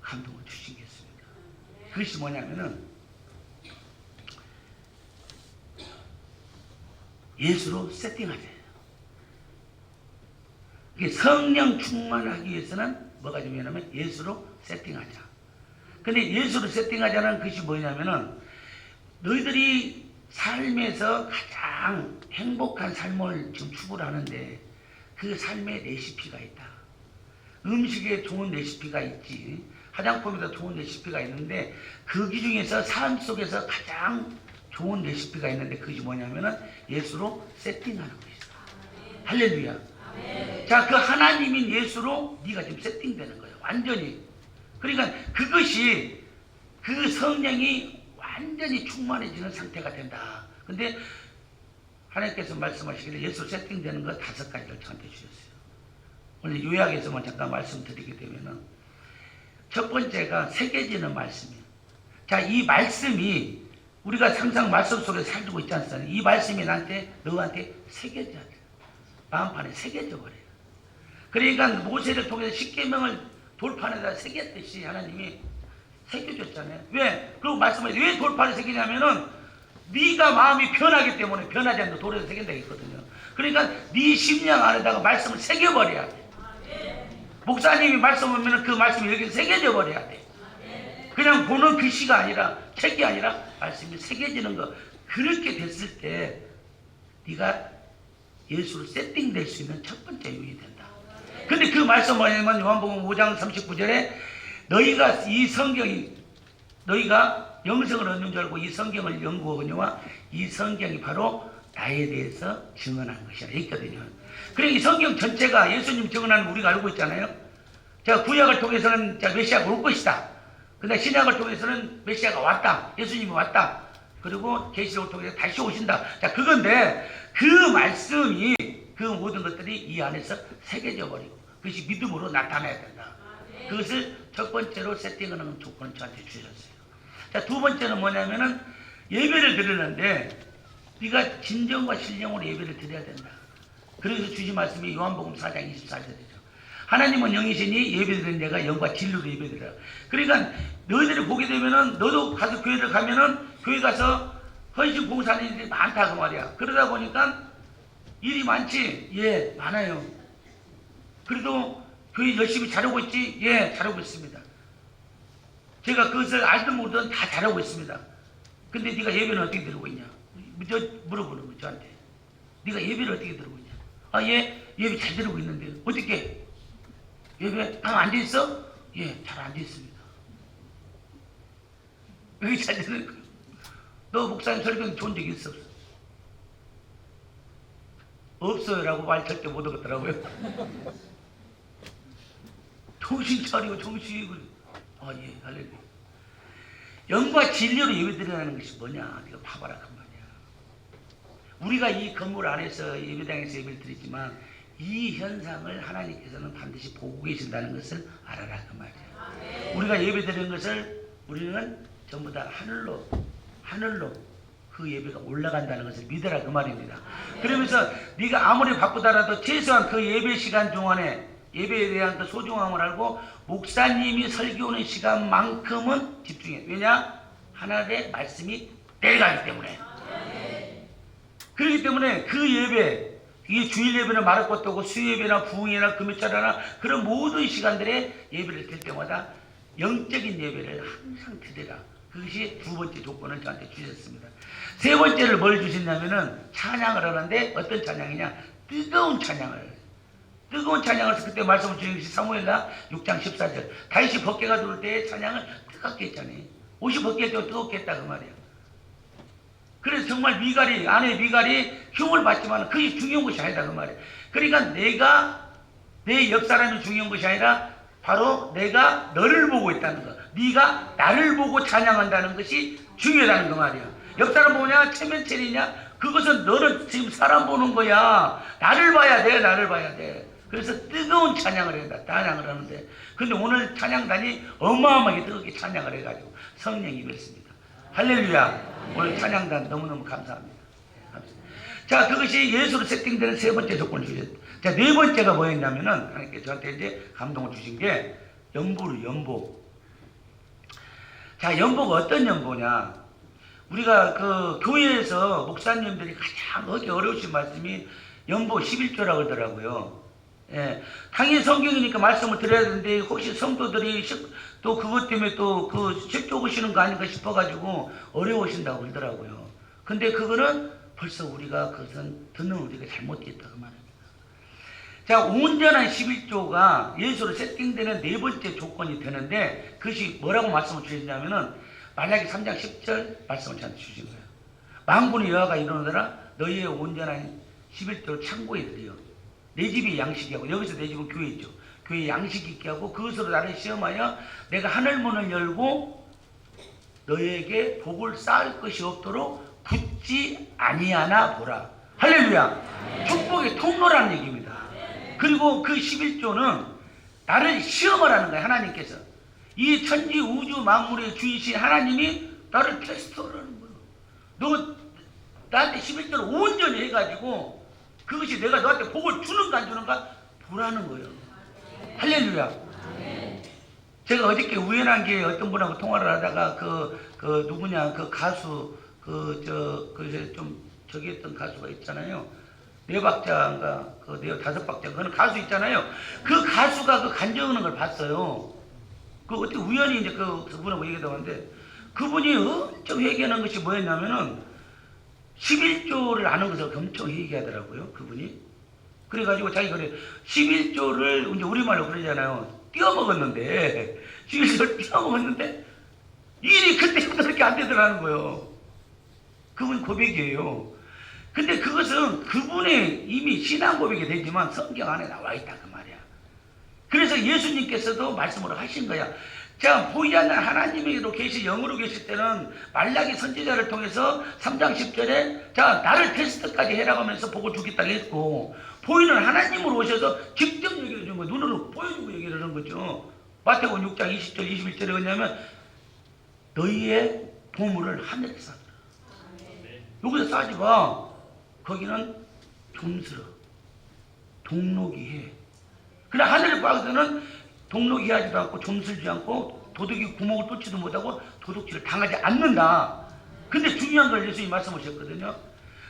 감동을 주신 게 있습니다. 그것이 뭐냐면은 예수로 세팅하세요. 성령 충만하기 위해서는 뭐가 중요하냐면 예수로 세팅하자. 근데 예수로 세팅하자는 것이 뭐냐면은 너희들이 삶에서 가장 행복한 삶을 지금 추구를 하는데 그 삶의 레시피가 있다. 음식에 좋은 레시피가 있지. 화장품에도 좋은 레시피가 있는데 그 중에서 삶 속에서 가장 좋은 레시피가 있는데 그것이 뭐냐면은 예수로 세팅하는 것이다. 할렐루야. 자, 그 하나님인 예수로 네가 지금 세팅되는 거예요. 완전히. 그러니까 그것이 그 성령이 완전히 충만해지는 상태가 된다. 근데 하나님께서 말씀하시기를 예수로 세팅되는 거 5가지를 저한테 주셨어요. 오늘 요약해서만 잠깐 말씀드리게 되면은 첫 번째가 새겨지는 말씀이에요. 자, 이 말씀이 우리가 항상 말씀 속에 살고 있지 않습니까? 이 말씀이 너한테 새겨져야 돼. 마음판에 새겨져 버려요. 그러니까 모세를 통해서 십계명을 돌판에다 새겼듯이 하나님이 새겨줬잖아요. 왜? 그리고 말씀을 왜 돌판에 새기냐면은 네가 마음이 변하기 때문에 변하지 않는 돌에서 새긴다 했거든요. 그러니까 네 심령 안에다가 말씀을 새겨버려야 돼. 목사님이 말씀 오면 그 말씀이 여기 새겨져 버려야 돼. 그냥 보는 글씨가 아니라 책이 아니라 말씀이 새겨지는 거. 그렇게 됐을 때 네가 예수로 세팅될 수 있는 첫 번째 요인이 된다. 근데 그 말씀 뭐냐면 요한복음 5장 39절에 너희가 이 성경이 너희가 영생을 얻는 줄 알고 이 성경을 연구하거니와 이 성경이 바로 나에 대해서 증언한 것이라 했거든요. 그래 이 성경 전체가 예수님 증언하는 거 우리가 알고 있잖아요. 자, 구약을 통해서는 메시아가 올 것이다. 근데 신약을 통해서는 메시아가 왔다. 예수님이 왔다. 그리고 계시록을 통해서 다시 오신다. 자, 그건데 그 말씀이 그 모든 것들이 이 안에서 새겨져 버리고 그것이 믿음으로 나타나야 된다. 그것을 첫 번째로 세팅하는 조건을 저한테 주셨어요. 자, 두 번째는 뭐냐면은 예배를 드리는데 네가 진정과 신령으로 예배를 드려야 된다. 그래서 주신 말씀이 요한복음 4장 24절이죠. 하나님은 영이시니 예배드리는 내가 영과 진리로 예배드리라. 그러니까 너희들이 보게 되면은 너도 가서 교회를 가면은 교회 가서 헌신 봉사하는 일이 많다 그 말이야. 그러다 보니까 일이 많지? 예, 많아요. 그래도 교회 열심히 잘하고 있지? 예, 잘하고 있습니다. 제가 그것을 알든 모르든 다 잘하고 있습니다. 근데 네가 예배는 어떻게 드리고 있냐? 물어보는 거죠, 저한테. 네가 예배를 어떻게 드리고 있냐? 아, 예, 예배 잘 드리고 있는데 어떻게? 예배 방 앉아 있어? 예, 잘 앉아 있습니다. 왜 잘 되는 거야? 너 목사님 설교는 좋은 적이 있어? 없어요라고 말 절대 못 하겠더라고요. 정신 차리고 정신 예, 할렐루야. 영과 진리로 예배드리라는 것이 뭐냐? 이거 봐봐라 그 말이야. 우리가 이 건물 안에서 예배당에서 예배를 드리지만 이 현상을 하나님께서는 반드시 보고 계신다는 것을 알아라 그 말이야. 우리가 예배드리는 것을 우리는 전부 다 하늘로 그 예배가 올라간다는 것을 믿어라 그 말입니다. 그러면서 네가 아무리 바쁘더라도 최소한 그 예배 시간 동안에 예배에 대한 그 소중함을 알고 목사님이 설교하는 시간만큼은 집중해. 왜냐? 하나님의 말씀이 내려가기 때문에. 그렇기 때문에 그 예배, 이 주일 예배는 말할 것도 없고 수요예배나 부흥이나 금요철이나 그런 모든 시간들에 예배를 드릴 때마다 영적인 예배를 항상 드리라. 그것이 두 번째 조건을 저한테 주셨습니다. 세 번째를 뭘 주셨냐면은 찬양을 하는데 어떤 찬양이냐? 뜨거운 찬양을. 뜨거운 찬양을 해서 그때 말씀을 주신 것이 사무엘하 6장 14절. 다윗이 법궤가 들어올 때 찬양을 뜨겁게 했잖아요. 옷이 벗겨질 때 뜨겁게 했다 그 말이에요. 그래서 정말 미갈이, 아내 미갈이 흉을 받지만 그게 중요한 것이 아니다 그 말이에요. 그러니까 내 옆 사람이 중요한 것이 아니라 바로 내가 너를 보고 있다는 거. 네가 나를 보고 찬양한다는 것이 중요하다는 그 말이야. 옆 사람 보냐? 체면체리냐? 그것은 너는 지금 사람 보는 거야. 나를 봐야 돼. 나를 봐야 돼. 그래서 뜨거운 찬양을 한다. 찬양을 하는데 근데 오늘 찬양단이 어마어마하게 뜨겁게 찬양을 해가지고 성령이 임했습니다. 할렐루야. 오늘 찬양단 너무너무 감사합니다. 자, 그것이 예수로 세팅되는 세 번째 조건을 주셨다. 자, 네 번째가 뭐였냐면은 하나님께 저한테 이제 감동을 주신 게 연보. 자, 연보가 어떤 연보냐? 우리가 그 교회에서 목사님들이 가장 하기 어려우신 말씀이 연보 11조라고 그러더라고요. 예, 당연히 성경이니까 말씀을 드려야 되는데 혹시 성도들이 또 그것 때문에 또 그 실조 보시는 거 아닌가 싶어가지고 어려우신다고 그러더라고요. 근데 그거는 벌써 우리가 그것은 듣는 우리가 잘못됐다 그 말입니다. 자, 온전한 11조가 예수로 세팅되는 네 번째 조건이 되는데 그것이 뭐라고 말씀을 주셨냐면은 말라기 3장 10절 말씀을 저한테 주신 거예요. 만군의 여호와가 이르노라 너희의 온전한 11조를 창고에 드려 내 집이 양식이 하고 여기서 내 집은 교회죠. 교회 양식이 있게 하고 그것으로 나를 시험하여 내가 하늘문을 열고 너희에게 복을 쌓을 것이 없도록 붙지 아니하나 보라. 할렐루야. 축복의 통로라는 얘기입니다. 그리고 그 11조는 나를 시험을 하는 거예요. 하나님께서 이 천지 우주 만물의 주이신 하나님이 나를 테스트를 하는 거예요. 너 나한테 11조를 온전히 해가지고 그것이 내가 너한테 복을 주는가 안 주는가 보라는 거예요. 할렐루야. 제가 어저께 우연한 게 어떤 분하고 통화를 하다가 그 누구냐 그 가수 좀 저기 했던 가수가 있잖아요. 네 박자인가 다섯 박자 그런 가수 있잖아요. 그 가수가 그 간증하는 걸 봤어요. 그 어떻게 우연히 이제 그분하고 얘기하다 왔는데 그분이 엄청 회개하는 것이 뭐였냐면은 11조를 아는 것을 엄청 얘기하더라고요, 그분이. 그래가지고 자기가 그래, 11조를 이제 우리말로 그러잖아요. 띄어먹었는데, 11조를 띄어먹었는데, 일이 그때부터 그렇게 안 되더라는 거예요. 그분 고백이에요. 근데 그것은 그분의 이미 신앙 고백이 되지만 성경 안에 나와 있다, 그 말이야. 그래서 예수님께서도 말씀을 하신 거야. 자, 보이지 않는 하나님으로 계시 영으로 계실 때는 말라기 선지자를 통해서 3장 10절에 자 나를 테스트까지 해라고 하면서 복을 주겠다고 했고 보이는 하나님으로 오셔서 직접 얘기를 해준 거예요. 눈으로 보여주고 얘기를 하는 거죠. 마태복음 6장 20절 21절에 뭐냐면 너희의 보물을 하늘에 쌓아라. 여기서 쌓지 마. 거기는 좀스러 동록이 해. 그래 하늘에 빠져서는 동록이 하지도 않고 좀슬지 않고 도둑이 구멍을 뚫지도 못하고 도둑질을 당하지 않는다. 근데 중요한 걸 예수님이 말씀하셨거든요.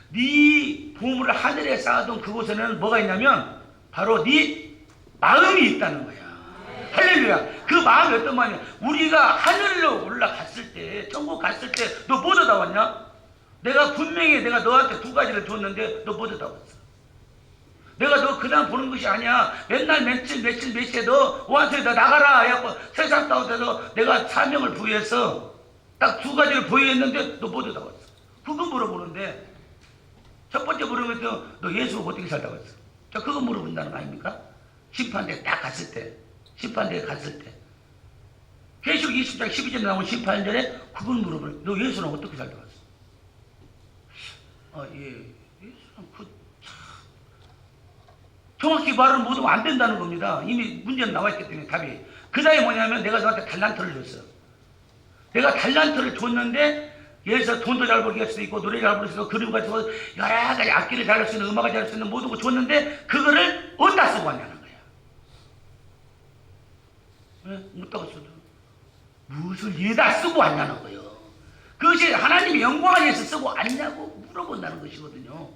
네 보물을 하늘에 쌓아둔 그곳에는 뭐가 있냐면 바로 네 마음이 있다는 거야. 할렐루야. 그 마음이 어떤 마음이야? 우리가 하늘로 올라갔을 때 천국 갔을 때 너 뭐 얻어다 왔냐? 내가 분명히 내가 너한테 두 가지를 줬는데 너 뭐 얻어다 왔어? 내가 너 그냥 보는 것이 아니야. 맨날 며칠 며칠에 너 오한테 너 나가라 해갖고 세상 가운데서 내가 사명을 부여해서 딱 두 가지를 부여했는데 너 뭐 얻어다 왔어? 그거 물어보는데 첫 번째 물어보면 너 예수가 어떻게 살다 왔어? 자 그거 물어본다는 거 아닙니까? 심판대에 딱 갔을 때 심판대에 갔을 때 계시록 20장 12절에 나온 심판절에 그걸 물어보는, 너 예수는 어떻게 살다 왔어? 예수는 정확히 말을 못하면 안 된다는 겁니다. 이미 문제는 나와 있기 때문에 답이. 그 다음에 뭐냐면 내가 너한테 달란트를 줬어. 내가 달란트를 줬는데 예서 돈도 잘 벌게 할 수도 있고 노래 잘 부를 수도 있고 그림 같은 거 여러 가지 악기를 잘 할 수 있는 음악을 잘 할 수 있는 모든 거 줬는데 그거를 어디다 쓰고 왔냐는 거야. 왜? 어디다가 쓰죠? 무엇을 얘다 쓰고 왔냐는 거예요. 그것이 하나님의 영광을 위해서 쓰고 왔냐고 물어본다는 것이거든요.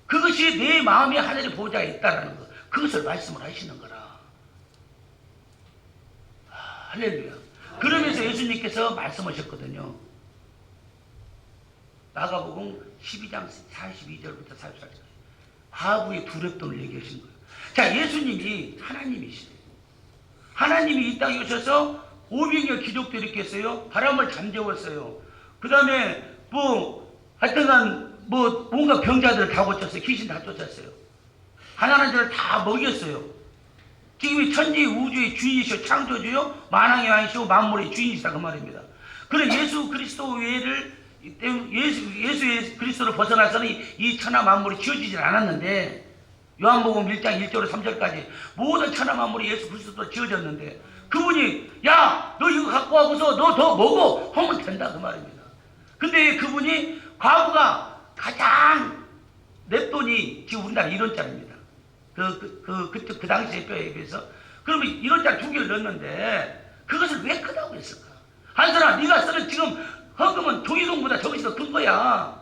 그것이 내 마음에 하늘의 보좌에 있다라는 것, 그것을 말씀을 하시는 거라. 할렐루야. 그러면서 예수님께서 말씀하셨거든요. 마가복음 12장 42절부터 44절까지 하부의 두렵돈을 얘기하신 거예요. 자, 예수님이 하나님이시래요. 하나님이 이 땅에 오셔서 500여 기독도 일으켰어요. 바람을 잠재웠어요. 그 다음에 하여튼간 뭔가 병자들을 다 고쳤어요. 귀신 다 쫓았어요. 하나는 자를 다 먹였어요. 지금 이 천지 우주의 주인이시오, 창조주요, 만왕의 왕이시오, 만물의 주인이시다 그 말입니다. 그런 예수 그리스도 외를 예수 그리스도를 벗어나서는 이 천하 만물이 지어지질 않았는데, 요한복음 1장 1절로 3절까지 모든 천하 만물이 예수 그리스도로 지어졌는데, 그분이 야 너 이거 갖고 와서 너 더 먹어 하면 된다 그 말입니다. 근데 그분이 과부가 가장 냅돈이 지금 우리나라 1원짜리입니다. 그 당시의 뼈에 비해서. 그러면 1원짜리 2개를 넣었는데 그것을 왜 크다고 했을까? 한 사람, 네가 쓰는 지금 헌금은 종이동보다 저것이 더 큰 거야.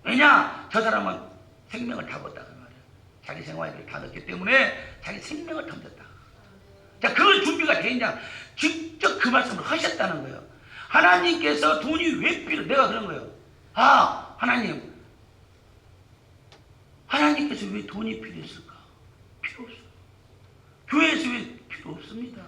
왜냐? 저 사람은 생명을 다 걷다 그 말이야. 자기 생활을 다 넣기 때문에 자기 생명을 던졌다. 자, 그걸 준비가 돼 있냐? 직접 그 말씀을 하셨다는 거예요. 하나님께서 돈이 왜 필요? 내가 그런 거예요. 하나님께서 왜 돈이 필요했을까? 필요 없어요. 교회에서 왜 필요 없습니다.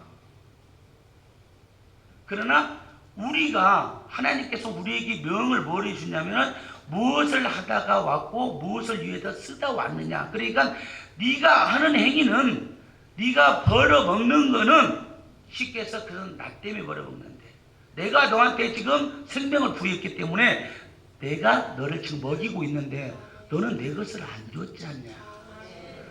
그러나 우리가 하나님께서 우리에게 명을 뭘 해주냐면 무엇을 하다가 왔고 무엇을 위해서 쓰다 왔느냐. 그러니까 네가 하는 행위는 네가 벌어먹는 거는 쉽게 해서 그건 나 때문에 벌어먹는데, 내가 너한테 지금 생명을 부여했기 때문에 내가 너를 지금 먹이고 있는데 너는 내 것을 안 줬지 않냐.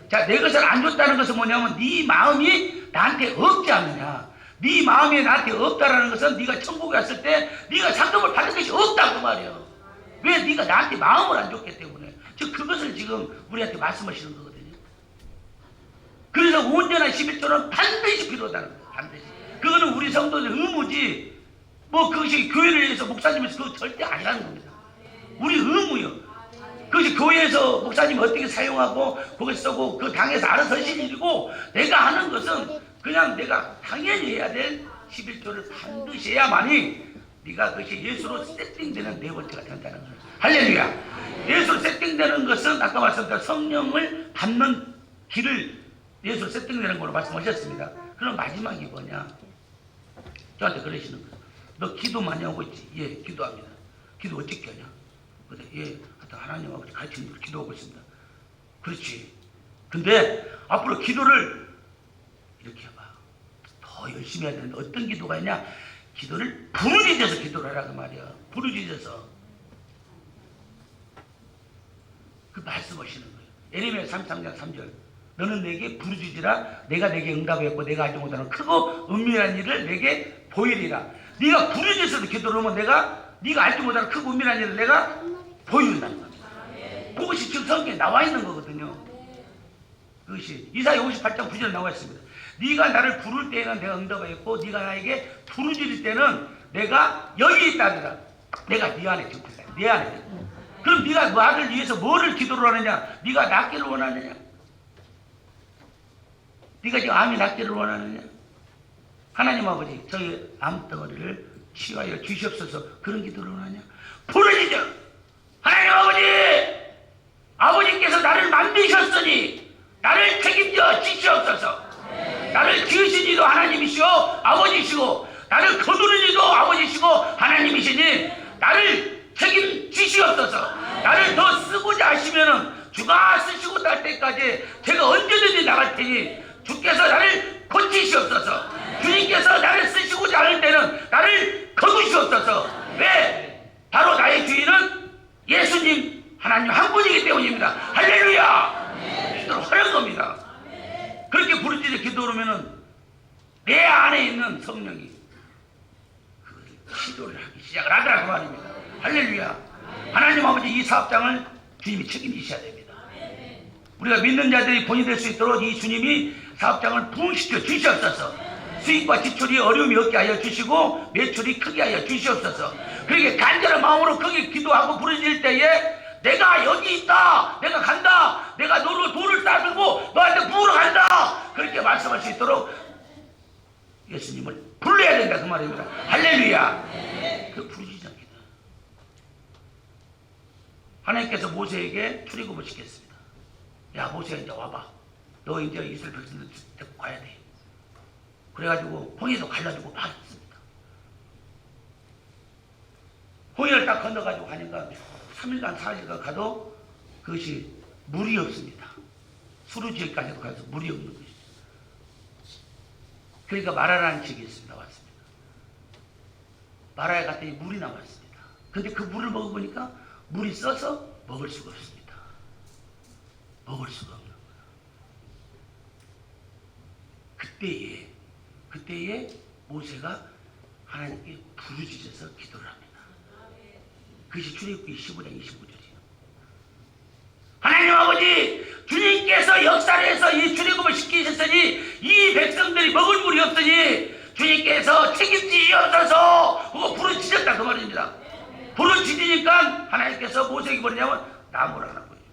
자, 내 것을 안 줬다는 것은 뭐냐면 네 마음이 나한테 없지 않느냐. 네 마음이 나한테 없다라는 것은 네가 천국에 왔을 때 네가 상급을 받을 것이 없다 그 말이에요. 왜? 네가 나한테 마음을 안 줬기 때문에. 즉 그것을 지금 우리한테 말씀하시는 거거든요. 그래서 온전한 11조는 반드시 필요하다는 거예요. 반드시. 그거는 우리 성도들 의무지 그것이 교회를 위해서 목사님에서 그거 절대 아니라는 겁니다. 우리 의무요. 그것이 교회에서 목사님이 어떻게 사용하고 거기서 쓰고 그 당에서 알아서 하실 일이고, 내가 하는 것은 그냥 내가 당연히 해야 될 11조를 반드시 해야만이 네가 그것이 예수로 세팅되는 네 번째가 된다는 거예요. 할렐루야. 예수로 세팅되는 것은 아까 말씀드린 성령을 받는 길을 예수로 세팅되는 걸로 말씀하셨습니다. 그럼 마지막이 뭐냐? 저한테 그러시는 거예요. 너 기도 많이 하고 있지? 예, 기도합니다. 기도 어떻게 하냐? 그래, 예, 하나님하고 가르치는 대로 기도하고 있습니다. 그렇지. 근데 앞으로 기도를 이렇게 해봐. 더 열심히 해야 되는데 어떤 기도가 있냐? 기도를 부르짖어서 기도를 하라고 말이야. 부르짖어서. 그 말씀하시는 거예요. 예레미야 33장 3절. 너는 내게 부르짖으라. 내가 내게 응답하였고 내가 알지 못하는 크고 은밀한 일을 내게 보이리라. 네가 부르짖어서 기도를 하면 네가 알지 못하는 크고 은밀한 일을 내가 보여준다는 겁니다. 그것이 지금 성경에 나와 있는 거거든요. 그것이 이사야 58장 9절에 나와 있습니다. 네가 나를 부를 때에는 내가 응답하였고 네가 나에게 부르짖을 때는 내가 여기 있다더라. 내가 네 안에 지금 있다. 네 안에. 그럼 네가 나를 위해서 뭐를 기도를 하느냐? 네가 낫기를 원하느냐? 네가 지금 암이 낫기를 원하느냐? 하나님 아버지, 저희 암덩어리를 치유하여 주시옵소서. 그런 기도를 원하냐? 부르짖어. 하나님 아버지께서 나를 만드셨으니 나를 책임져 주시옵소서. 나를 지으신 이도 하나님이시오 아버지시고, 나를 거두는 이도 아버지시고 하나님이시니 나를 책임지시옵소서. 나를 더 쓰고자 하시면은 주가 쓰시고 날 때까지 제가 언제든지 나갈 테니 주께서 나를 고치시옵소서. 주님께서 나를 그렇지 않을 때는 나를 거두시옵소서. 왜? 바로 나의 주인은 예수님 하나님 한 분이기 때문입니다. 할렐루야. 기도를 하는 겁니다. 그렇게 부르짖어 기도하면은 내 안에 있는 성령이 그 기도를 하기 시작을 하더라고 말입니다. 할렐루야. 하나님 아버지 이 사업장을 주님이 책임지셔야 됩니다. 우리가 믿는 자들이 본이 될 수 있도록 이 주님이 사업장을 부흥시켜 주시옵소서. 수익과 지출이 어려움이 없게 하여 주시고 매출이 크게 하여 주시옵소서. 그렇게 간절한 마음으로 크게 기도하고 부르짖을 때에 내가 여기 있다, 내가 간다, 내가 너로 돌을 싸들고 너한테 부으러 간다, 그렇게 말씀할 수 있도록 예수님을 불러야 된다 그 말입니다. 할렐루야. 그 부르짖습니다. 하나님께서 모세에게 출애굽을 시켰습니다. 야 모세야 이제 와봐. 너 이제 이스라엘 백성들 데리고 가야 돼. 그래가지고 홍해도 갈라주고 봤습니다. 홍해를 딱 건너가지고 가니까 3일간 4일간 가도 그것이 물이 없습니다. 수루지역까지도 가서 물이 없는 것이죠. 그러니까 마라라는 지역이 있습니다. 왔습니다. 마라에 갔더니 물이 나왔습니다. 근데 그 물을 먹어보니까 물이 써서 먹을 수가 없습니다. 먹을 수가 없는 거예요. 그때에 모세가 하나님께 부르짖어서 기도를 합니다. 그것이 출애굽기 15장 25절이에요. 하나님 아버지 주님께서 역사를 해서 이 출애굽을 시키셨으니 이 백성들이 먹을 물이 없으니 주님께서 책임지시옵소서 그거 부르짖었다 그 말입니다. 부르짖으니까 하나님께서 모세에게 뭐냐면 나무를 하나 보여줘.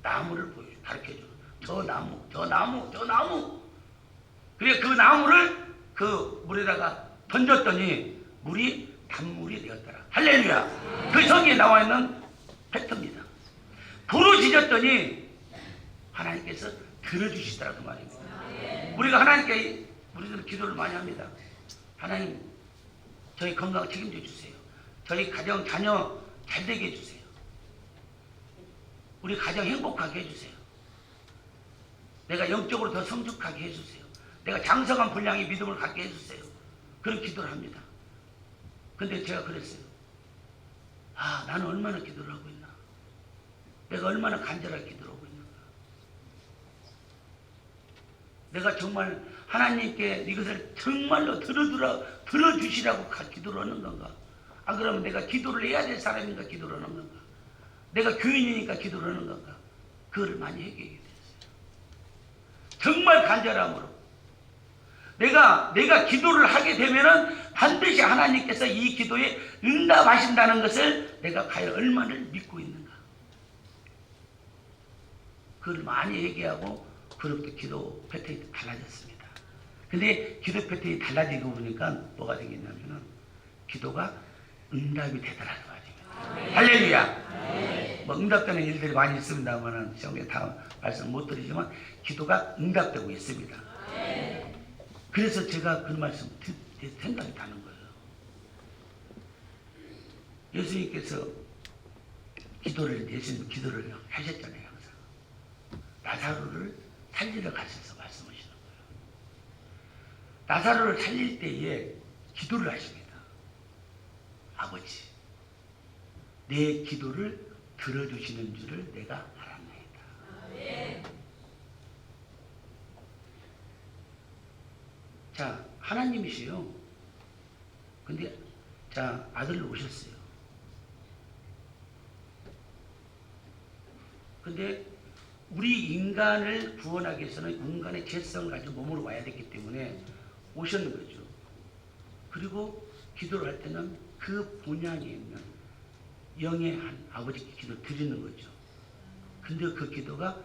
나무를 보여줘. 가르쳐줘. 저 나무. 그래 그 나무를 그 물에다가 던졌더니 물이 단물이 되었더라. 할렐루야. 그 성경에 나와 있는 팩트입니다. 부르짖었더니 하나님께서 들어주시더라 그 말입니다. 우리가 하나님께 우리들 기도를 많이 합니다. 하나님 저희 건강 책임져 주세요. 저희 가정 자녀 잘 되게 해주세요. 우리 가정 행복하게 해주세요. 내가 영적으로 더 성숙하게 해주세요. 내가 장성한 분량의 믿음을 갖게 해주세요. 그런 기도를 합니다. 근데 제가 그랬어요. 아 나는 얼마나 기도를 하고 있나. 내가 얼마나 간절하게 기도를 하고 있는가. 내가 정말 하나님께 이것을 정말로 들어주시라고 기도를 하는 건가. 안 그러면 내가 기도를 해야 될 사람인가 기도를 하는 건가. 내가 교인이니까 기도를 하는 건가. 그거를 많이 얘기하게 됐어요. 정말 간절함으로 내가 기도를 하게 되면은 반드시 하나님께서 이 기도에 응답하신다는 것을 내가 과연 얼마나 믿고 있는가. 그걸 많이 얘기하고 그렇게 기도 패턴이 달라졌습니다. 근데 기도 패턴이 달라지고 보니까 뭐가 되겠냐면은 기도가 응답이 되더라는 말입니다. 할렐루야. 뭐 응답되는 일들이 많이 있습니다만은 시험에 다 말씀 못 드리지만 기도가 응답되고 있습니다. 그래서 제가 그 말씀 생각이 나는 거예요. 예수님께서 기도를 하셨잖아요. 항상 나사로를 살리러 가셔서 말씀하시는 거예요. 나사로를 살릴 때에 기도를 하십니다. 아버지 내 기도를 들어주시는 줄을 내가 알았나이다. 자 하나님이시요. 근데 자 아들로 오셨어요. 근데 우리 인간을 구원하기 위해서는 인간의 죄성을 가지고 몸으로 와야 되기 때문에 오셨는 거죠. 그리고 기도를 할 때는 그 본향에 있는 영의 한 아버지께 기도를 드리는 거죠. 근데 그 기도가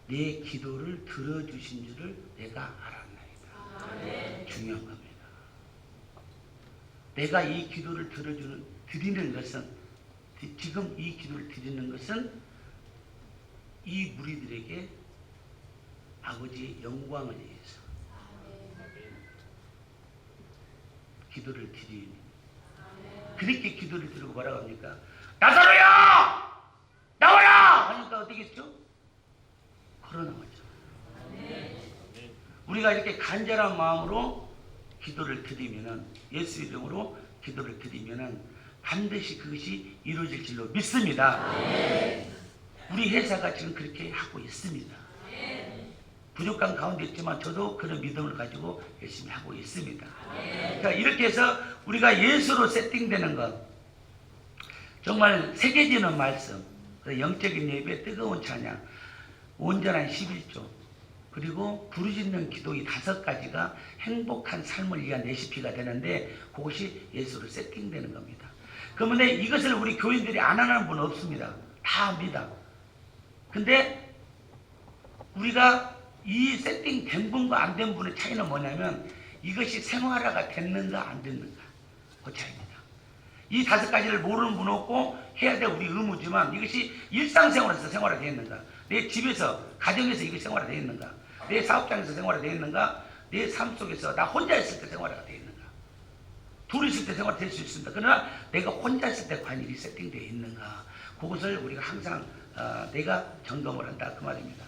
내 기도를 들어주신 줄을 내가 알았나이다. 중요한 겁니다. 내가 이 기도를 드리는 것은 지금 이 기도를 드리는 것은 이 무리들에게 아버지의 영광을 위해서 기도를 드리는 그렇게 기도를 드리고 뭐라고 합니까? 나사로야! 나와라! 하니까 어떻게 했죠? 걸어 나왔죠. 우리가 이렇게 간절한 마음으로 기도를 드리면은, 예수 이름으로 기도를 드리면은 반드시 그것이 이루어질 줄로 믿습니다. 우리 회사가 지금 그렇게 하고 있습니다. 부족한 가운데 있지만 저도 그런 믿음을 가지고 열심히 하고 있습니다. 그러니까 이렇게 해서 우리가 예수로 세팅되는 것, 정말 새겨지는 말씀, 영적인 예배, 뜨거운 찬양, 온전한 11조, 그리고 부르짖는 기도, 이 5가지가 행복한 삶을 위한 레시피가 되는데, 그것이 예수로 세팅되는 겁니다. 그런데 이것을 우리 교인들이 안 하는 분은 없습니다. 다 합니다. 근데 우리가 이 세팅된 분과 안 된 분의 차이는 뭐냐면, 이것이 생활화가 됐는가 안 됐는가, 그 차이입니다. 이 5가지를 모르는 분 없고 해야 될 우리 의무지만, 이것이 일상생활에서 생활화되어 있는가, 내 집에서 가정에서 이것이 생활화되어 있는가, 내 사업장에서 생활화되어 있는가, 내 삶 속에서 나 혼자 있을 때 생활화가 되어 있는가, 둘이 있을 때 생활화될 수 있습니다. 그러나 내가 혼자 있을 때 과연 이 세팅되어 있는가, 그것을 우리가 항상 내가 점검을 한다, 그 말입니다.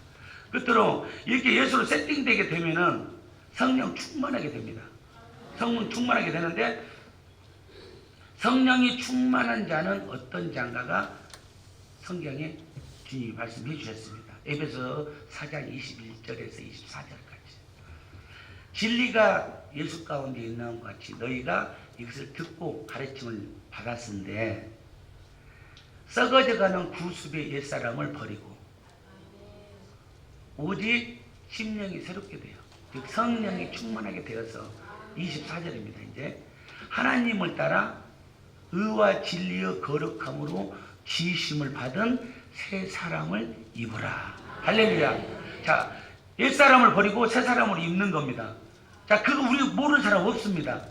끝으로 이렇게 예수로 세팅되게 되면은 성령 충만하게 됩니다. 성령 충만하게 되는데, 성령이 충만한 자는 어떤 자인가가 성경에 주님이 말씀해 주셨습니다. 에베소 4장 21절에서 24절까지. 진리가 예수 가운데 있는 것 같이 너희가 이것을 듣고 가르침을 받았은데, 썩어져가는 구습의 옛사람을 버리고 오직 심령이 새롭게 돼요. 즉 성령이 충만하게 되어서 24절입니다. 이제 하나님을 따라 의와 진리의 거룩함으로 지으심을 받은 새 사람을 입으라. 할렐루야. 자, 옛 사람을 버리고 새 사람을 입는 겁니다. 자, 그거 우리 모르는 사람 없습니다.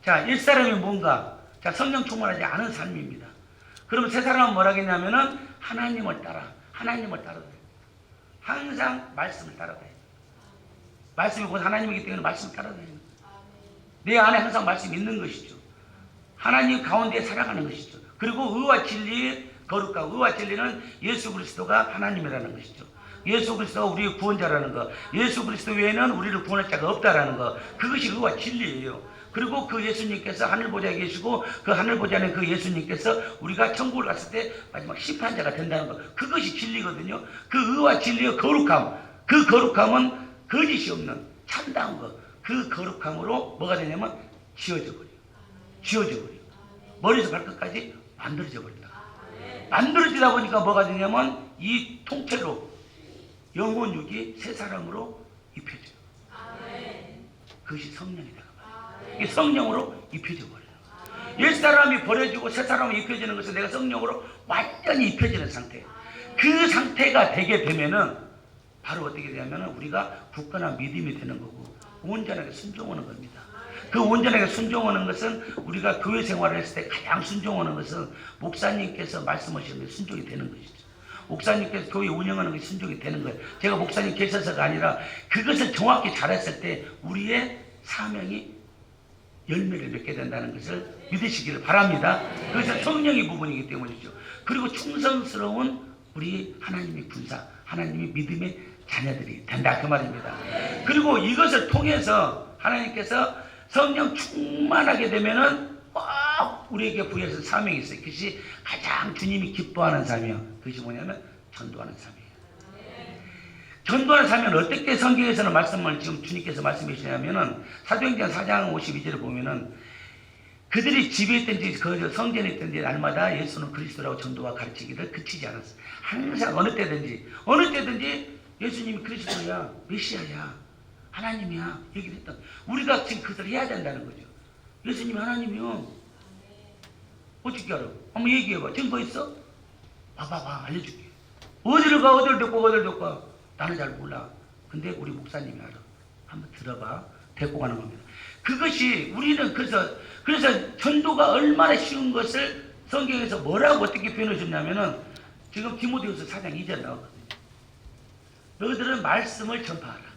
자, 옛 사람이 뭔가? 자, 성령 충만하지 않은 삶입니다. 그러면 새 사람은 뭐라 하겠냐면은 하나님을 따라, 하나님을 따라야 돼요. 항상 말씀을 따라다녀. 말씀이 곧 하나님이기 때문에 말씀을 따라다녀. 내 안에 항상 말씀이 있는 것이죠. 하나님 가운데 살아가는 것이죠. 그리고 의와 진리의 거룩하고, 의와 진리는 예수 그리스도가 하나님이라는 것이죠. 예수 그리스도가 우리의 구원자라는 것, 예수 그리스도 외에는 우리를 구원할 자가 없다라는 것, 그것이 의와 진리예요. 그리고 그 예수님께서 하늘보좌에 계시고, 그 하늘보좌는 그 예수님께서 우리가 천국을 갔을 때 마지막 심판자가 된다는 것, 그것이 진리거든요. 그 의와 진리의 거룩함, 그 거룩함은 거짓이 없는 참다운 것, 그 거룩함으로 뭐가 되냐면 지어져 버려요. 지어져 버려요. 머리에서 발끝까지 만들어져 버린다. 만들어지다 보니까 뭐가 되냐면 이 통째로 영혼육이 새 사람으로 입혀져요. 그것이 성령이다. 이게 성령으로 입혀져 버려요. 옛 사람이 버려지고 새 사람이 입혀지는 것은 내가 성령으로 완전히 입혀지는 상태. 그 상태가 되게 되면은 바로 어떻게 되냐면은 우리가 굳건한 믿음이 되는 거고 온전하게 순종하는 겁니다. 그 온전하게 순종하는 것은 우리가 교회 생활을 했을 때 가장 순종하는 것은 목사님께서 말씀하시는 게 순종이 되는 것이죠. 목사님께서 교회 운영하는 것이 순종이 되는 거예요. 제가 목사님 계셔서가 아니라 그것을 정확히 잘했을 때 우리의 사명이 열매를 맺게 된다는 것을 믿으시기를 바랍니다. 그것은 성령의 부분이기 때문이죠. 그리고 충성스러운 우리 하나님의 군사, 하나님의 믿음의 자녀들이 된다, 그 말입니다. 그리고 이것을 통해서 하나님께서 성령 충만하게 되면은 꼭 우리에게 부여하신 사명이 있어요. 그것이 가장 주님이 기뻐하는 사명. 그것이 뭐냐면 전도하는 사명이에요. 전도하는 사명은 어떻게 성경에서는 말씀을 지금 주님께서 말씀해 주시냐면은 사도행전 4장 52절을 보면은 그들이 집에 있든지 그 성전에 있든지 날마다 예수는 그리스도라고 전도와 가르치기를 그치지 않았어요. 항상 어느 때든지 예수님이 그리스도야, 메시아야, 하나님이야 얘기를 했다. 우리가 지금 그것을 해야 된다는 거죠. 예수님이 하나님이요. 어떻게 알아? 한번 얘기해봐. 증거 있어? 봐봐 알려줄게. 어디를 가? 나는 잘 몰라. 근데 우리 목사님이 알아. 한번 들어봐. 데리고 가는 겁니다. 그것이 우리는 그래서 전도가 얼마나 쉬운 것을 성경에서 뭐라고 어떻게 표현해 줬냐면은 지금 디모데후서 4장 2절 나왔거든요. 너희들은 말씀을 전파하라.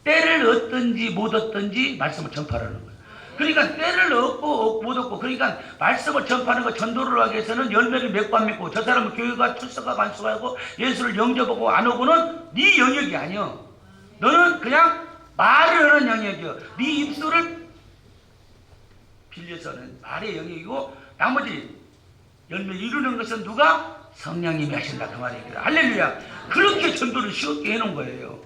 때를 얻든지 못 얻든지 말씀을 전파하라는 거예요. 그러니까 때를 얻고 못 얻고, 그러니까 말씀을 전파하는 거, 전도를 하기 위해서는 열매를 맺고 안 맺고, 저 사람은 교회가 출석하고 안수하고 예수를 영접하고 안 오고는 네 영역이 아니야. 너는 그냥 말을 하는 영역이요. 네 입술을 빌려서는 말의 영역이고 나머지 열매 이루는 것은 누가? 성령님이 하신다 그 말입니다. 할렐루야. 그렇게 전도를 쉽게 해놓은 거예요.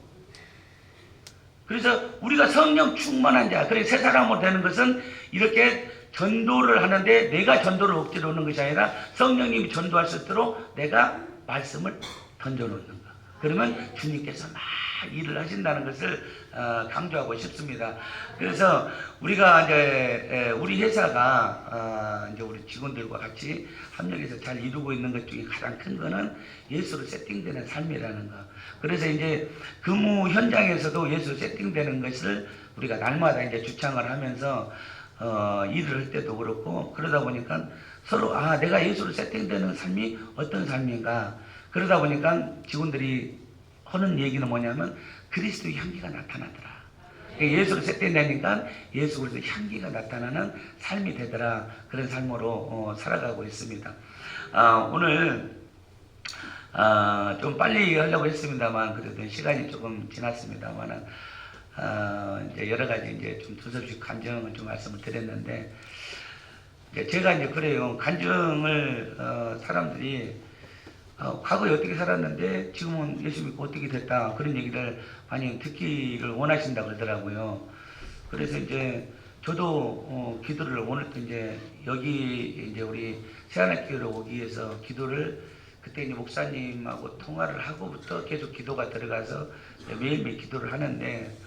그래서 우리가 성령 충만한 자, 그래 새 사람으로 되는 것은 이렇게 전도를 하는데 내가 전도를 억지로 하는 것이 아니라 성령님이 전도할 수 있도록 내가 말씀을 던져놓는 것. 그러면 주님께서 막 일을 하신다는 것을 강조하고 싶습니다. 그래서 우리가 이제 우리 회사가 이제 우리 직원들과 같이 협력해서 잘 이루고 있는 것 중에 가장 큰 거는 예수로 세팅되는 삶이라는 거. 그래서 이제 근무 현장에서도 예수로 세팅되는 것을 우리가 날마다 이제 주창을 하면서 일을 할 때도 그렇고 그러다 보니까 서로 내가 예수로 세팅되는 삶이 어떤 삶인가. 그러다 보니까 직원들이 하는 얘기는 뭐냐면 그리스도의 향기가 나타나더라. 예수로 세팅되니까 예수 그리스도의 향기가 나타나는 삶이 되더라. 그런 삶으로 살아가고 있습니다. 오늘 좀 빨리 하려고 했습니다만 그래도 시간이 조금 지났습니다만 이제 여러 가지 이제 좀 두서없이 간증을 좀 말씀을 드렸는데 제가 이제 그래요. 간증을 사람들이 과거에 어떻게 살았는데 지금은 예수 믿고 어떻게 됐다 그런 얘기를 많이 듣기를 원하신다 그러더라고요. 그래서 이제 저도 기도를 오늘 또 이제 여기 이제 우리 새하늘교회로 오기 위해서 기도를 그때 이제 목사님하고 통화를 하고부터 계속 기도가 들어가서 매일매일 기도를 하는데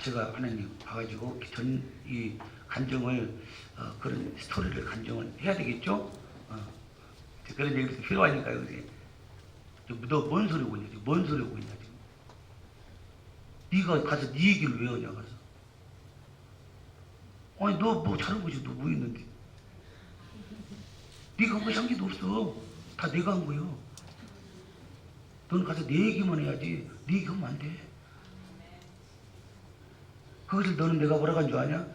제가 하나님 봐가지고 이 간증을 그런 스토리를 간증을 해야 되겠죠? 그런 얘기도 필요하니까요. 너 뭔 소리 하고 있냐 지금? 뭔 소리 하고 있냐 지금? 네가 가서 네 얘기를 왜 하냐 가서? 아니 너 뭐 잘한 거지? 너 뭐 있는데? 네가 한 것이 한 개도 없어. 다 내가 한 거요. 너는 가서 내 얘기만 해야지. 네 얘기 하면 안 돼. 그것을 너는 내가 뭐라고 한 줄 아냐?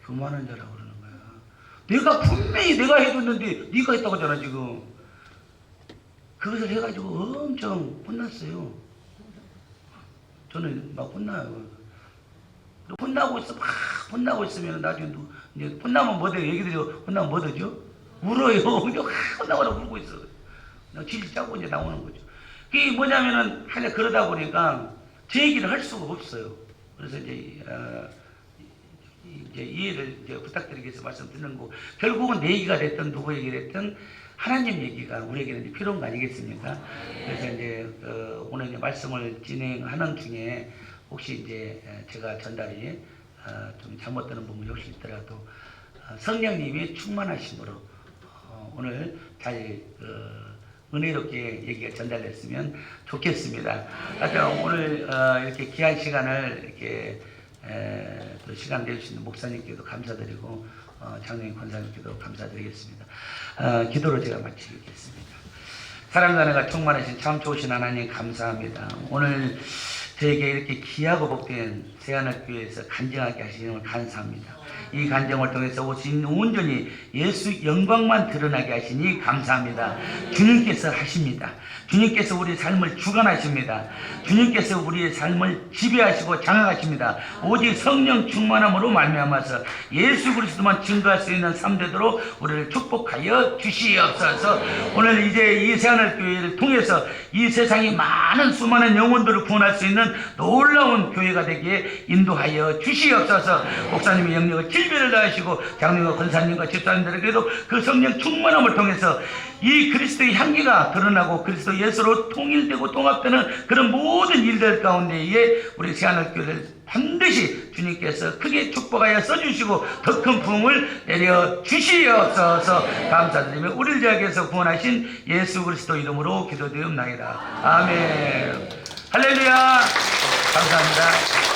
교만한 자라고 그러는 거야. 내가 분명히 내가 해줬는데 네가 했다고 하잖아 지금. 그것을 해가지고 엄청 혼났어요. 저는 막 혼나요. 혼나고 있어, 막 혼나고 있으면 나중에 이제 혼나면 뭐 돼요? 얘기들이 혼나면 뭐 되죠? 울어요. 혼나고 울고 있어. 질 짜고 이제 나오는 거죠. 그게 뭐냐면은 하여 그러다 보니까 제 얘기를 할 수가 없어요. 그래서 이제 이해를 이제 부탁드리기 위해서 말씀드리는 거. 결국은 내 얘기가 됐든 누구 얘기가 됐든 하나님 얘기가 우리에게는 이제 필요한 거 아니겠습니까? 그래서 이제 오늘 이제 말씀을 진행하는 중에 혹시 이제 제가 전달이 좀 잘못되는 부분이 혹시 있더라도 성령님이 충만하심으로 오늘 잘 은혜롭게 얘기가 전달됐으면 좋겠습니다. 하여튼 오늘 이렇게 귀한 시간을 이렇게 또 시간 낼 수 있는 목사님께도 감사드리고 장로님 권사님께도 감사드리겠습니다. 기도로 제가 마치겠습니다. 사랑과 은혜가 충만하신 참 좋으신 하나님 감사합니다. 오늘 저에게 이렇게 귀하고 복된 새하늘교회에서 간증하게 하시는 걸 감사합니다. 이 간증을 통해서 오신 온전히 예수 영광만 드러나게 하시니 감사합니다. 주님께서 하십니다. 주님께서 우리의 삶을 주관하십니다. 주님께서 우리의 삶을 지배하시고 장악하십니다. 오직 성령 충만함으로 말미암아서 예수 그리스도만 증거할 수 있는 삶 되도록 우리를 축복하여 주시옵소서. 오늘 이제 이 새하늘교회를 통해서 이 세상이 많은 수많은 영혼들을 구원할 수 있는 놀라운 교회가 되기에 인도하여 주시옵소서. 목사님의 영역을 질비를 다하시고 장로님과 권사님과 집사님들에게도 그 성령 충만함을 통해서 이 그리스도의 향기가 드러나고 그리스도 예수로 통일되고 통합되는 그런 모든 일들 가운데에 우리 새하늘교회를 반드시 주님께서 크게 축복하여 써주시고 더 큰 부흥을 내려 주시옵소서. 감사드리며 우리를 제약에서 구원하신 예수 그리스도 이름으로 기도드리옵나이다. 아멘. 할렐루야. 감사합니다.